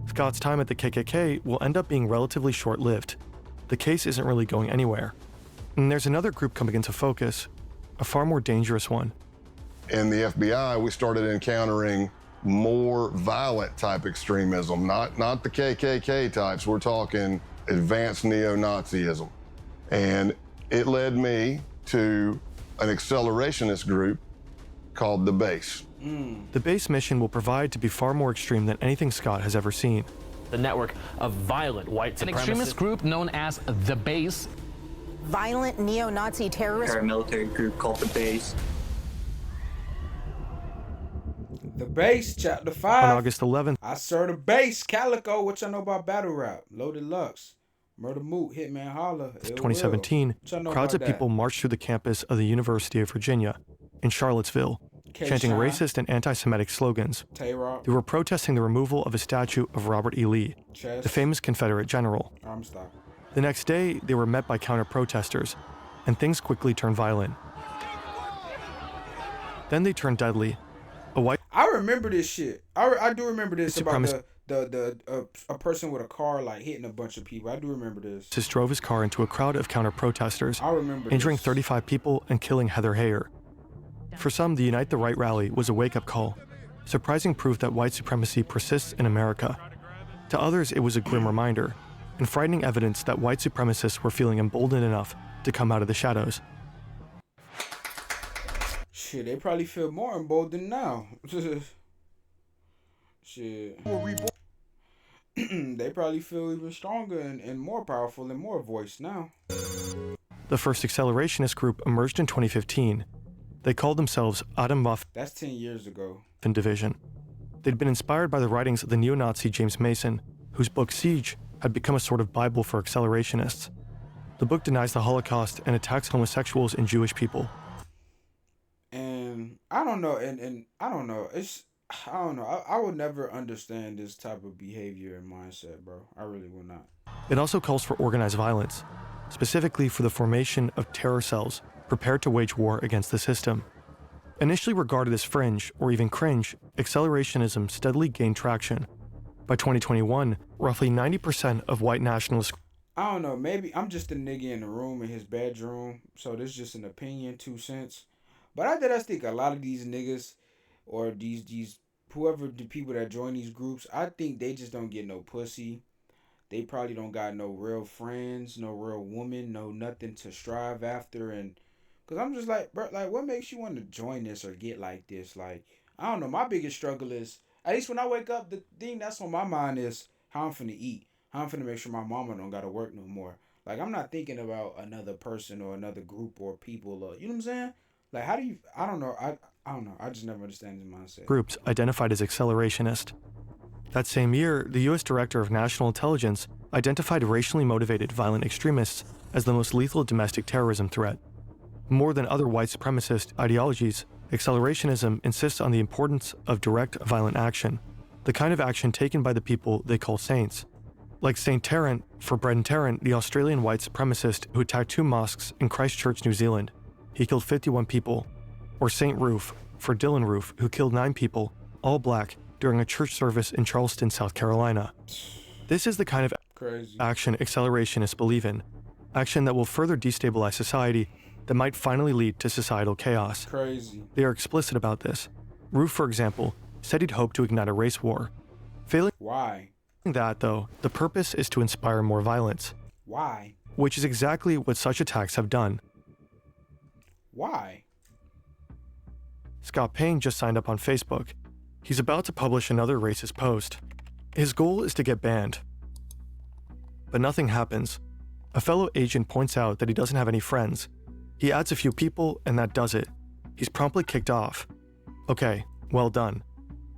Scott's time at the KKK will end up being relatively short-lived. The case isn't really going anywhere. And there's another group coming into focus, a far more dangerous one. In the FBI, we started encountering more violent type extremism, not the KKK types. We're talking advanced neo-Nazism. And it led me to an accelerationist group called the Base. The base mission will provide to be far more extreme than anything Scott has ever seen. The network of violent white supremacists. An extremist group known as The Base. Violent neo-Nazi terrorists. Paramilitary group called The Base. The Base, Chapter On 5. August 11th, I serve the Base, Calico. What y'all know about battle rap? Loaded Lux, Murder Moot, Hitman Holla. Ill Will. 2017, What y'all know crowds of about that? people marched through the campus of the University of Virginia in Charlottesville, chanting K-Shine, racist and anti-Semitic slogans. Tay-Rock, They were protesting the removal of a statue of Robert E. Lee, Chess. the famous Confederate general. I'm stopping. The next day, they were met by counter-protesters, and things quickly turned violent. Then they turned deadly. A white I remember this shit. I do remember this about Supremacist- a person with a car like hitting a bunch of people. I do remember this. just drove his car into a crowd of counter-protesters, I remember injuring this. 35 people and killing Heather Heyer. For some, the Unite the Right rally was a wake-up call, surprising proof that white supremacy persists in America. To others, it was a grim reminder, and frightening evidence that white supremacists were feeling emboldened enough to come out of the shadows. Shit, they probably feel more emboldened now. Shit. They probably feel even stronger and more powerful and more voiced now. The first accelerationist group emerged in 2015. They called themselves Adam Waffen That's 10 years ago. Division. They'd been inspired by the writings of the neo-Nazi James Mason, whose book Siege had become a sort of Bible for accelerationists. The book denies the Holocaust and attacks homosexuals and Jewish people. And I don't know, and I don't know. I don't know. I would never understand this type of behavior and mindset, bro. I really will not. It also calls for organized violence, specifically for the formation of terror cells prepared to wage war against the system. Initially regarded as fringe or even cringe, accelerationism steadily gained traction. By 2021, roughly 90% of white nationalists. I don't know. Maybe I'm just a nigga in the room in his bedroom, so this is just an opinion, 2 cents. But I just think a lot of these niggas or these whoever the people that join these groups, I think they just don't get no pussy. They probably don't got no real friends, no real woman, no nothing to strive after. And because I'm just like, bro, like, what makes you want to join this or get like this? Like, I don't know. My biggest struggle is, at least when I wake up, the thing that's on my mind is how I'm finna eat. How I'm finna make sure my mama don't gotta work no more. Like, I'm not thinking about another person or another group or people or, you know what I'm saying? Like, how do you, I don't know. I don't know. I just never understand his mindset. Groups identified as accelerationist. That same year, the U.S. Director of National Intelligence identified racially motivated violent extremists as the most lethal domestic terrorism threat. More than other white supremacist ideologies, accelerationism insists on the importance of direct violent action, the kind of action taken by the people they call saints. Like Saint Tarrant, for Brenton Tarrant, the Australian white supremacist who attacked 2 mosques in Christchurch, New Zealand. he killed 51 people, or St. Roof for Dylan Roof, who killed 9 people, all black, during a church service in Charleston, South Carolina. This is the kind of action accelerationists believe in, action that will further destabilize society, that might finally lead to societal chaos. They are explicit about this. Roof, for example, said he'd hoped to ignite a race war. Failing that, though, the purpose is to inspire more violence. Why? Which is exactly what such attacks have done. Why? Scott Payne just signed up on Facebook. He's about to publish another racist post. His goal is to get banned. But nothing happens. A fellow agent points out that he doesn't have any friends. He adds a few people, and that does it. He's promptly kicked off. Okay, well done.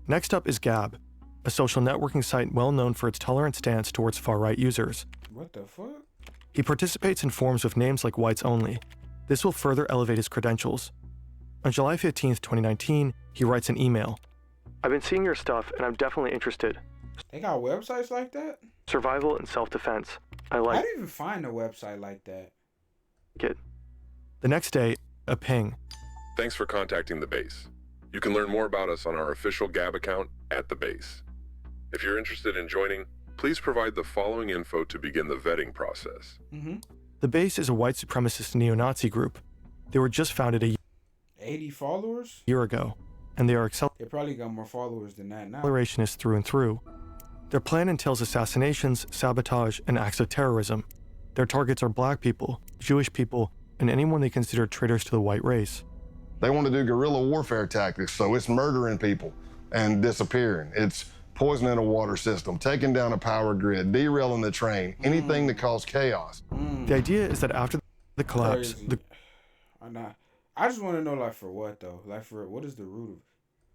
Next up is Gab, a social networking site well known for its tolerant stance towards far-right users. What the fuck? He participates in forums with names like Whites Only. This will further elevate his credentials. On July 15th, 2019, he writes an email. I've been seeing your stuff, and I'm definitely interested. They got websites like that? Survival and self-defense. I like How do you even find a website like that? it. The next day, a ping. Thanks for contacting the base. You can learn more about us on our official Gab account at the base. If you're interested in joining, please provide the following info to begin the vetting process. The base is a white supremacist neo-Nazi group. They were just founded 80 followers? year ago, and they are They probably got more followers than that now. accelerationists through and through. Their plan entails assassinations, sabotage, and acts of terrorism. Their targets are black people, Jewish people, and anyone they consider traitors to the white race. They want to do guerrilla warfare tactics, so it's murdering people and disappearing. It's poisoning a water system, taking down a power grid, derailing the train, anything to cause chaos. The idea is that after the collapse, Crazy. the I just want to know, like, for what, though? Like, for what is the root of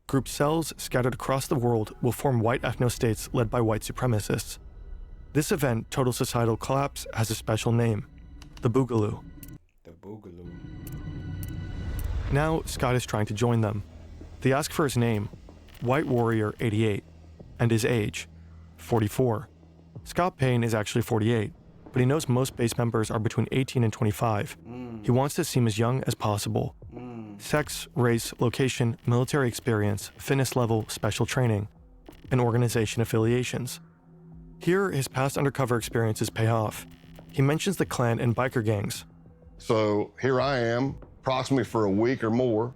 group cells scattered across the world will form white ethno-states led by white supremacists. This event, total societal collapse, has a special name, the Boogaloo. the Boogaloo? Now, Scott is trying to join them. They ask for his name, White Warrior 88, and his age, 44. Scott Payne is actually 48, but he knows most base members are between 18 and 25. He wants to seem as young as possible. Sex, race, location, military experience, fitness level, special training, and organization affiliations. Here, his past undercover experiences pay off. He mentions the Klan and biker gangs. So here I am, approximately for a week or more.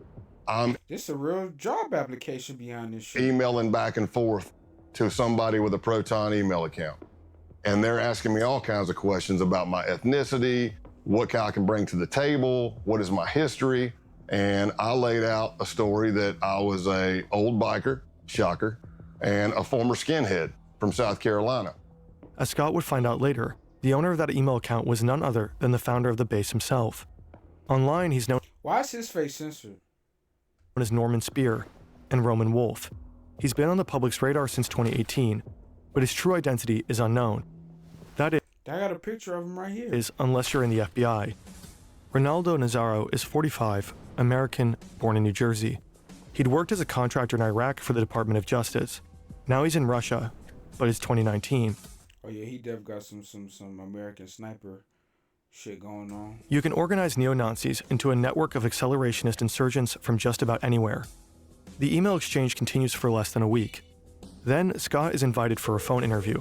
I'm This is a real job application behind this shit. emailing back and forth to somebody with a Proton email account. And they're asking me all kinds of questions about my ethnicity, what I can bring to the table, what is my history. And I laid out a story that I was a old biker, shocker, and a former skinhead from South Carolina. As Scott would find out later, the owner of that email account was none other than the founder of the base himself. Online, he's known Why is his face censored? as Norman Spear and Roman Wolf. He's been on the public's radar since 2018, but his true identity is unknown. That I got a picture of him right here. is, unless you're in the FBI. Ronaldo Nazaro is 45, American, born in New Jersey. He'd worked as a contractor in Iraq for the Department of Justice. Now he's in Russia, but it's 2019. Oh yeah, he def got some American sniper shit going on. You can organize neo-Nazis into a network of accelerationist insurgents from just about anywhere. The email exchange continues for less than a week. Then, Scott is invited for a phone interview.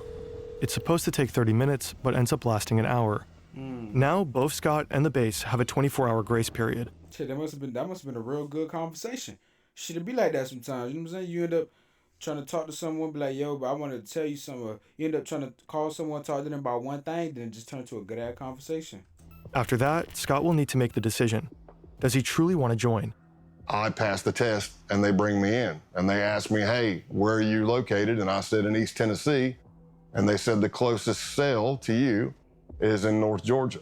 It's supposed to take 30 minutes, but ends up lasting an hour. Now, both Scott and the base have a 24-hour grace period. Shit, that must have been a real good conversation. Shit, it be like that sometimes. You know what I'm saying? You end up trying to talk to someone, be like, yo, but I wanted to tell you something. Or you end up trying to call someone, talk to them about one thing, then it just turn to a good-ass conversation. After that, Scott will need to make the decision. Does he truly want to join? I passed the test and they bring me in and they asked me, hey, where are you located? And I said in East Tennessee. And they said the closest cell to you is in North Georgia.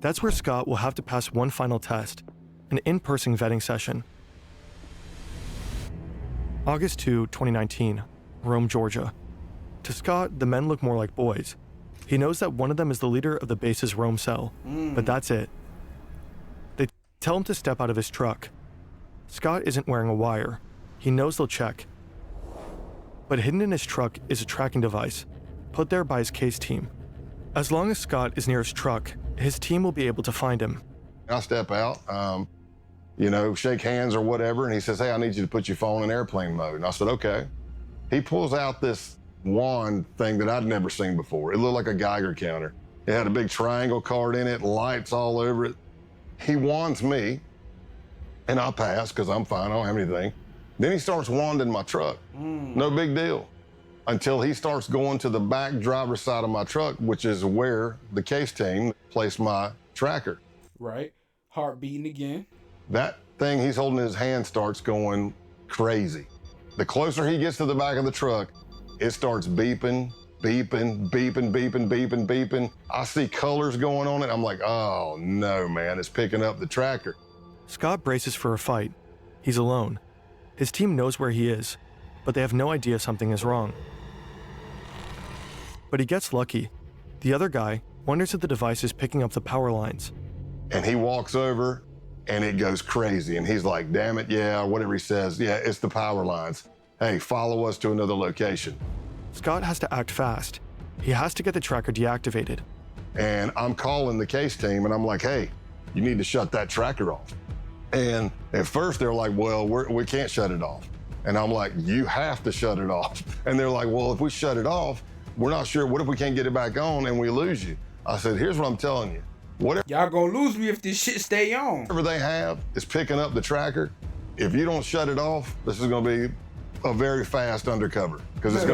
That's where Scott will have to pass one final test, an in-person vetting session. August 2, 2019, Rome, Georgia. To Scott, the men look more like boys. He knows that one of them is the leader of the base's Rome cell, but that's it. They tell him to step out of his truck. Scott isn't wearing a wire. He knows they'll check. But hidden in his truck is a tracking device, put there by his case team. As long as Scott is near his truck, his team will be able to find him. I step out, you know, shake hands or whatever. And he says, hey, I need you to put your phone in airplane mode. And I said, okay. He pulls out this wand thing that I'd never seen before. It looked like a Geiger counter. It had a big triangle card in it, lights all over it. He wands me, and I pass because I'm fine, I don't have anything. Then he starts wanding my truck. No big deal. Until he starts going to the back driver's side of my truck, which is where the case team placed my tracker. Right. Heart beating again. That thing he's holding in his hand starts going crazy. The closer he gets to the back of the truck, it starts beeping, beeping, beeping, beeping, beeping, beeping. I see colors going on it. I'm like, oh no, man, it's picking up the tracker. Scott braces for a fight. He's alone. His team knows where he is, but they have no idea something is wrong. But he gets lucky. The other guy wonders if the device is picking up the power lines. And he walks over and it goes crazy. And he's like, damn it, yeah, whatever he says. Yeah, it's the power lines. Hey, follow us to another location. Scott has to act fast. He has to get the tracker deactivated. And I'm calling the case team and I'm like, hey, you need to shut that tracker off. And at first they're like, well, we can't shut it off. And I'm like, you have to shut it off. And they're like, well, if we shut it off, we're not sure. What if we can't get it back on and we lose you? I said, here's what I'm telling you. Whatever y'all gonna lose me if this shit stay on. Whatever they have is picking up the tracker. If you don't shut it off, this is gonna be a very fast undercover because it's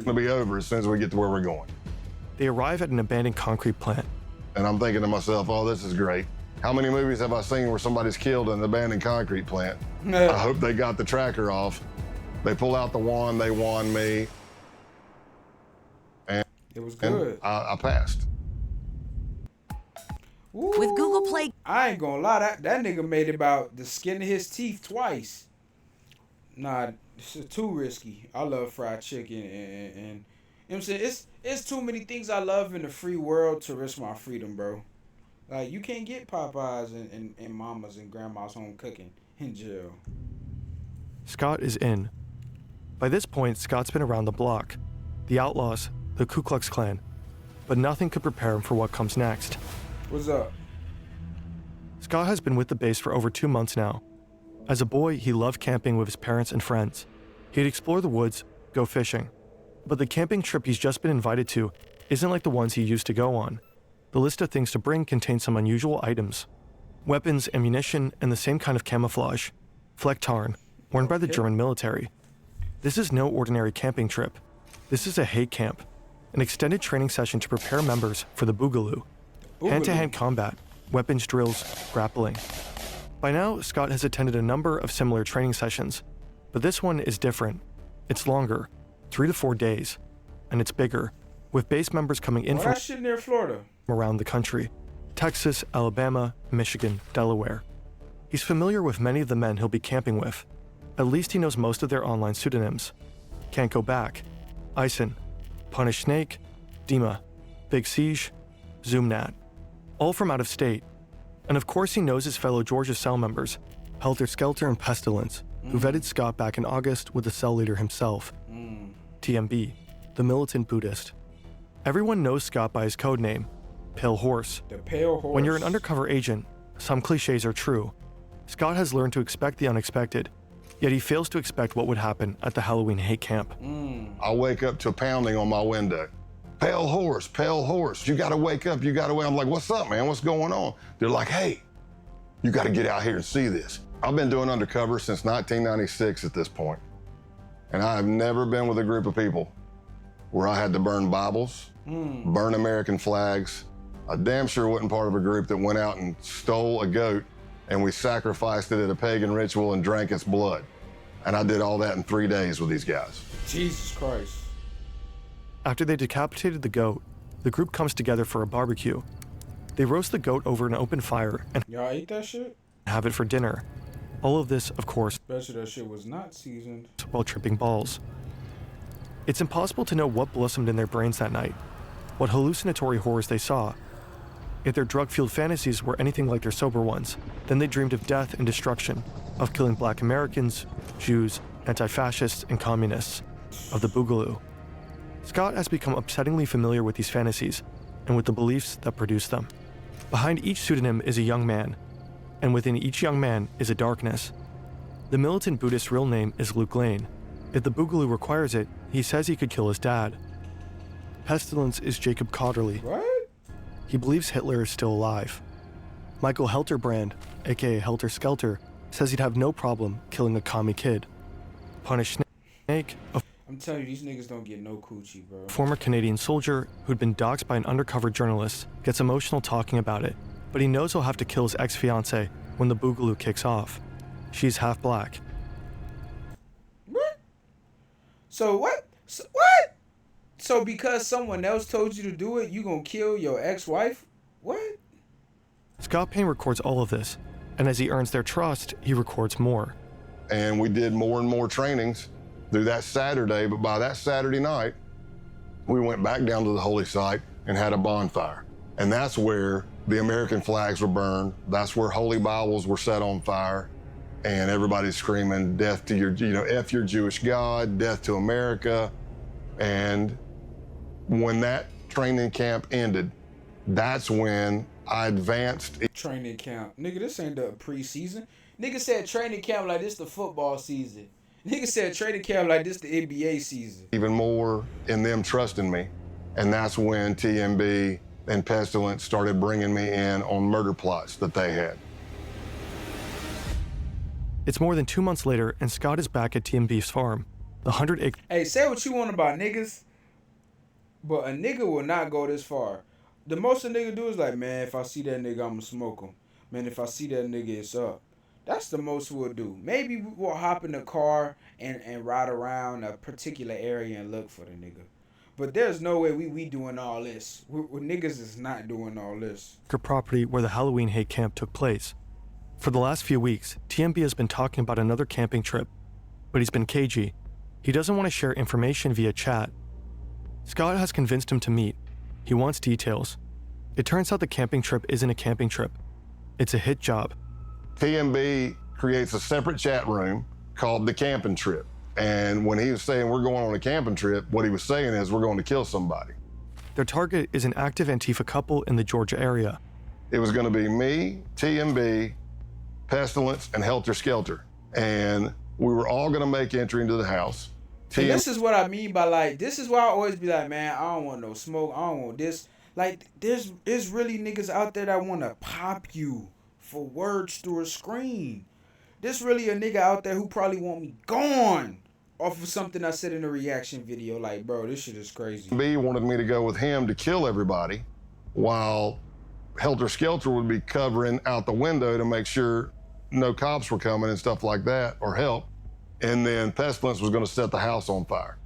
gonna be over as soon as we get to where we're going. They arrive at an abandoned concrete plant. And I'm thinking to myself, oh, this is great. How many movies have I seen where somebody's killed in an abandoned concrete plant? I hope they got the tracker off. They pull out the wand, they wand me. And it was good. I passed. Ooh, with Google Play. I ain't gonna lie, that nigga made about the skin of his teeth twice. Nah, it's too risky. I love fried chicken and you know what I'm saying? It's too many things I love in the free world to risk my freedom, bro. Like, you can't get Popeyes and mamas and grandma's home cooking in jail. Scott is in. By this point, Scott's been around the block. The outlaws, the Ku Klux Klan. But nothing could prepare him for what comes next. What's up? Scott has been with the base for over 2 months now. As a boy, he loved camping with his parents and friends. He'd explore the woods, go fishing. But the camping trip he's just been invited to isn't like the ones he used to go on. The list of things to bring contains some unusual items. Weapons, ammunition, and the same kind of camouflage. Flecktarn, worn by the German military. This is no ordinary camping trip. This is a hate camp, an extended training session to prepare members for the Boogaloo. Hand-to-hand combat, weapons drills, grappling. By now, Scott has attended a number of similar training sessions, but this one is different. It's longer, 3 to 4 days, and it's bigger, with base members coming in from near Florida. Around the country: Texas, Alabama, Michigan, Delaware. He's familiar with many of the men he'll be camping with. At least he knows most of their online pseudonyms. Can't Go Back, Ison, Punish Snake, Dima, Big Siege, Zoomnat. All from out of state. And of course he knows his fellow Georgia cell members, Helter Skelter and Pestilence, who vetted Scott back in August with the cell leader himself. TMB, the militant Buddhist. Everyone knows Scott by his code name, Pale Horse. The Pale Horse. When you're an undercover agent, some cliches are true. Scott has learned to expect the unexpected, yet he fails to expect what would happen at the Halloween hate camp. I wake up to pounding on my window. Pale Horse, you gotta wake up, you gotta wake up. I'm like, what's up, man? What's going on? They're like, hey, you gotta get out here and see this. I've been doing undercover since 1996 at this point. And I have never been with a group of people where I had to burn Bibles, burn American flags. I damn sure wasn't part of a group that went out and stole a goat and we sacrificed it at a pagan ritual and drank its blood. And I did all that in 3 days with these guys. Jesus Christ. After they decapitated the goat, the group comes together for a barbecue. They roast the goat over an open fire and y'all ate that shit? Have it for dinner. All of this, of course, Bet you that shit was not seasoned. While tripping balls. It's impossible to know what blossomed in their brains that night, what hallucinatory horrors they saw. If their drug-fueled fantasies were anything like their sober ones, then they dreamed of death and destruction, of killing Black Americans, Jews, anti-fascists, and communists, of the Boogaloo. Scott has become upsettingly familiar with these fantasies and with the beliefs that produce them. Behind each pseudonym is a young man. and within each young man is a darkness. The militant Buddhist's real name is Luke Lane. If the Boogaloo requires it, he says he could kill his dad. Pestilence is Jacob Cotterly. What? He believes Hitler is still alive. Michael Helterbrand, aka Helter Skelter, says he'd have no problem killing a commie kid. Punish Snake, a I'm telling you, these niggas don't get no coochie, bro. former Canadian soldier who'd been doxxed by an undercover journalist, gets emotional talking about it, but he knows he'll have to kill his ex-fiancée when the Boogaloo kicks off. She's half black. What? So what? What? So because someone else told you to do it, you gonna kill your ex-wife? What? Scott Payne records all of this, and as he earns their trust, he records more. And we did more and more trainings through that Saturday, but by that Saturday night, we went back down to the holy site and had a bonfire. And that's where the American flags were burned. That's where holy Bibles were set on fire. And everybody's screaming, death to your, F your Jewish God, death to America. And when that training camp ended, that's when I advanced. Training camp. Nigga, this ain't the preseason. Nigga said training camp like this the football season. Nigga said training camp like this the NBA season. Even more in them trusting me. And that's when TMB and Pestilence started bringing me in on murder plots that they had. It's more than 2 months later, and Scott is back at TMB's farm. The 100-acre... Hey, say what you want about niggas, but a nigga will not go this far. The most a nigga do is like, man, if I see that nigga, I'ma smoke him. Man, if I see that nigga, it's up. That's the most we'll do. Maybe we'll hop in the car and ride around a particular area and look for the nigga. But there's no way we doing all this. We niggas is not doing all this. property where the Halloween hate camp took place. For the last few weeks, TMB has been talking about another camping trip, but he's been cagey. He doesn't want to share information via chat. Scott has convinced him to meet. He wants details. It turns out the camping trip isn't a camping trip. It's a hit job. TMB creates a separate chat room called the camping trip. And when he was saying we're going on a camping trip, what he was saying is we're going to kill somebody. Their target is an active Antifa couple in the Georgia area. It was going to be me, TMB, Pestilence, and Helter Skelter. And we were all going to make entry into the house. And this is what I mean by like, this is why I always be like, man, I don't want no smoke. I don't want this. Like, there's really niggas out there that want to pop you for words through a screen. There's really a nigga out there who probably want me gone off of something I said in a reaction video. Like, bro, this shit is crazy. B wanted me to go with him to kill everybody, while Helter Skelter would be covering out the window to make sure no cops were coming and stuff like that, or help. And then Pestilence was going to set the house on fire.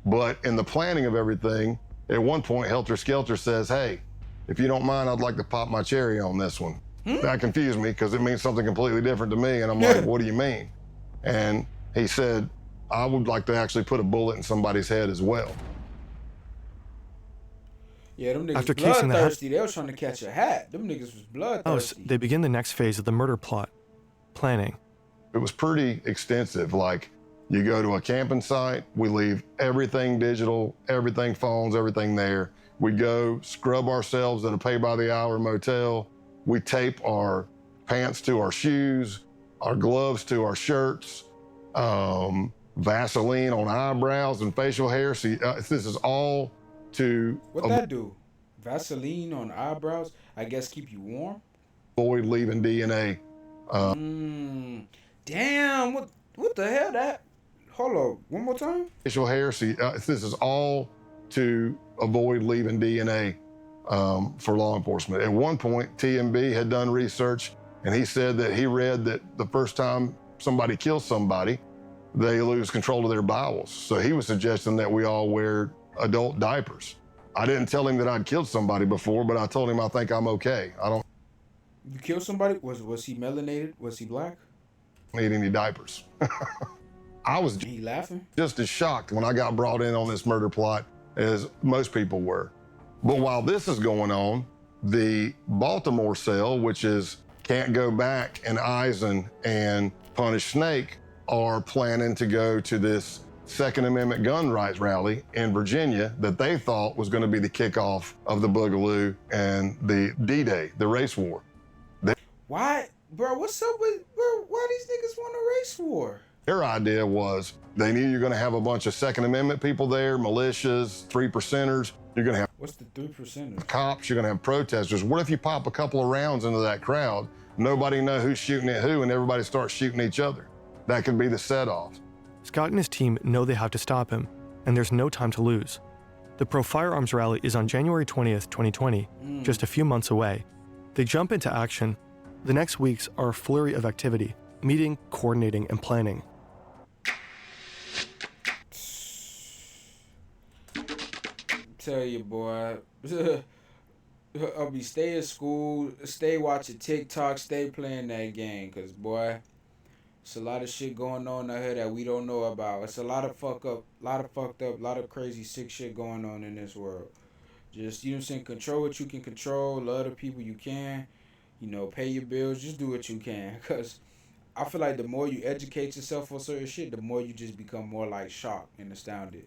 But in the planning of everything, at one point, Helter Skelter says, hey, if you don't mind, I'd like to pop my cherry on this one. That confused me because it means something completely different to me. And I'm like, what do you mean? And he said, I would like to actually put a bullet in somebody's head as well. Yeah, them niggas After casing the bloodthirsty. They was trying to catch a hat. Them niggas was bloodthirsty. They begin the next phase of the murder plot, planning. It was pretty extensive. Like, you go to a camping site, we leave everything digital, everything phones, everything there. We go scrub ourselves at a pay-by-the-hour motel. We tape our pants to our shoes, our gloves to our shirts, Vaseline on eyebrows and facial hair. See, this is all to... What that do? Vaseline on eyebrows? I guess keep you warm? Avoid leaving DNA. Damn, what the hell that? Hold on, one more time? Facial hair. See, this is all to avoid leaving DNA for law enforcement. At one point, TMB had done research, and he said that he read that the first time somebody kills somebody, they lose control of their bowels. So he was suggesting that we all wear adult diapers. I didn't tell him that I'd killed somebody before, but I told him I think I'm okay. I don't You killed somebody? Was he melanated? Was he black? need any diapers. I was He laughing? just as shocked when I got brought in on this murder plot as most people were. But while this is going on, the Baltimore cell, which is Can't Go Back and Eisen and Punish Snake, are planning to go to this Second Amendment gun rights rally in Virginia that they thought was going to be the kickoff of the Boogaloo and the D-Day, the race war. Why bro, what's up with bro? Why these niggas want a race war? Their idea was they knew you're going to have a bunch of Second Amendment people there, militias, 3%ers. You're going to have What's the 3%ers? cops. You're going to have protesters. What if you pop a couple of rounds into that crowd? Nobody know who's shooting at who, and everybody starts shooting each other. That could be the set-off. Scott and his team know they have to stop him, and there's no time to lose. The pro-firearms rally is on January 20th, 2020, just a few months away. They jump into action. The next weeks are a flurry of activity, meeting, coordinating, and planning. Tell you, boy. I'll be stay at school, stay watching TikTok, stay playing that game, cause boy, it's a lot of shit going on out here that we don't know about. It's a lot of fucked up, a lot of crazy sick shit going on in this world. Just, you know what I'm saying, control what you can control, love the people you can, you know, pay your bills, just do what you can. Cause I feel like the more you educate yourself on certain shit, the more you just become more like shocked and astounded.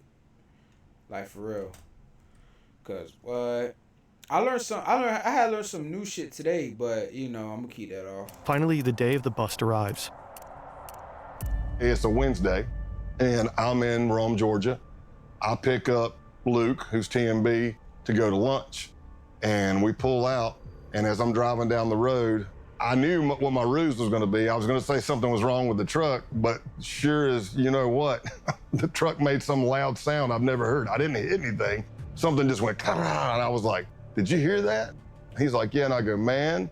Like for real. Cause what? I had learned some new shit today, but you know, I'm gonna keep that off. Finally, the day of the bust arrives. It's a Wednesday, and I'm in Rome, Georgia. I pick up Luke, who's TMB, to go to lunch. And we pull out, and as I'm driving down the road, I knew what my ruse was gonna be. I was gonna say something was wrong with the truck, but sure as you know what, the truck made some loud sound I've never heard. I didn't hit anything. Something just went, and I was like, did you hear that? He's like, yeah, and I go, man,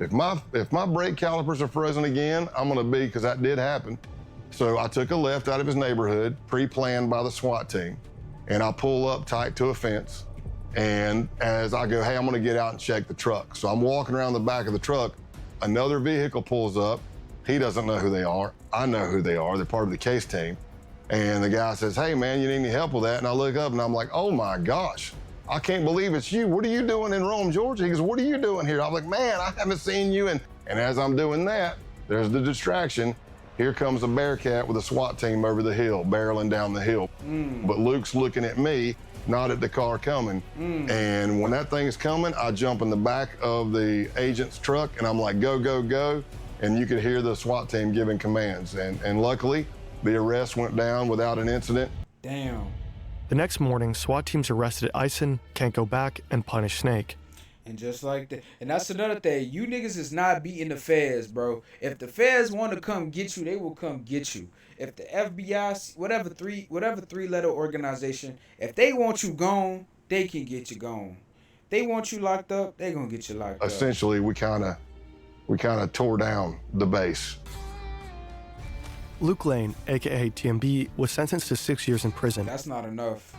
if my brake calipers are frozen again, I'm gonna be, because that did happen. So I took a left out of his neighborhood, pre-planned by the SWAT team, and I pull up tight to a fence. And as I go, hey, I'm gonna get out and check the truck. So I'm walking around the back of the truck, another vehicle pulls up. He doesn't know who they are. I know who they are. They're part of the case team. And the guy says, hey man, you need any help with that? And I look up and I'm like, oh my gosh, I can't believe it's you. What are you doing in Rome, Georgia? He goes, what are you doing here? I'm like, man, I haven't seen you. And as I'm doing that, there's the distraction. Here comes a Bearcat with a SWAT team over the hill, barreling down the hill. But Luke's looking at me, not at the car coming. And when that thing's coming, I jump in the back of the agent's truck and I'm like, go, go, go. And you could hear the SWAT team giving commands. And luckily, the arrest went down without an incident. Damn. The next morning, SWAT teams arrested Ison, Can't Go Back, and Punish Snake. And just like that, and that's another thing. You niggas is not beating the feds, bro. If the feds want to come get you, they will come get you. If the FBI, whatever three-letter organization, if they want you gone, they can get you gone. They want you locked up, they gonna get you locked up. Essentially, we kind of tore down the base. Luke Lane, aka TMB, was sentenced to 6 years in prison. That's not enough.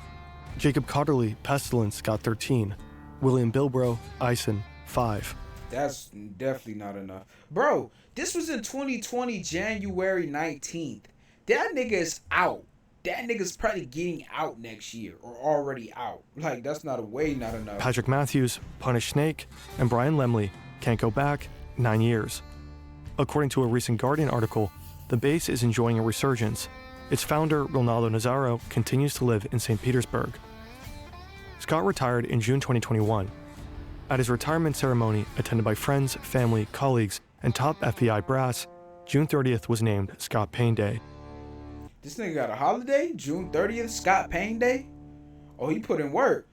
Jacob Cotterly, Pestilence, got 13. William Bilbro, Ison, 5. That's definitely not enough. Bro, this was in 2020, January 19th. That nigga is out. That nigga's probably getting out next year or already out. Like, that's not enough. Patrick Matthews, Punish Snake, and Brian Lemley, Can't Go Back, 9 years. According to a recent Guardian article, the base is enjoying a resurgence. Its founder, Ronaldo Nazzaro, continues to live in St. Petersburg. Scott retired in June 2021. At his retirement ceremony, attended by friends, family, colleagues, and top FBI brass, June 30th was named Scott Payne Day. This nigga got a holiday? June 30th, Scott Payne Day? Oh, he put in work.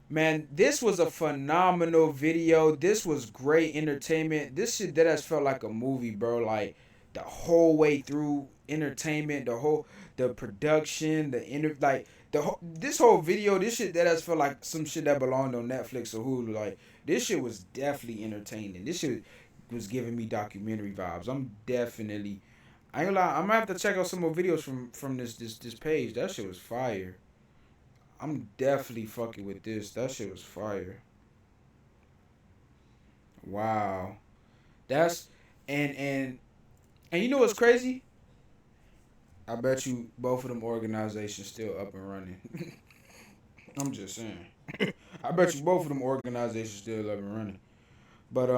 Man, this was a phenomenal video. This was great entertainment. This shit that has felt like a movie, bro. Like, the whole way through entertainment, the production, this whole video, this shit that has felt like some shit that belonged on Netflix or Hulu. Like, this shit was definitely entertaining. This shit was giving me documentary vibes. I ain't gonna lie, I'm gonna have to check out some more videos from this page. That shit was fire. I'm definitely fucking with this. That shit was fire. Wow. That's and you know what's crazy? I bet you both of them organizations still up and running. I'm just saying. I bet you both of them organizations still up and running. But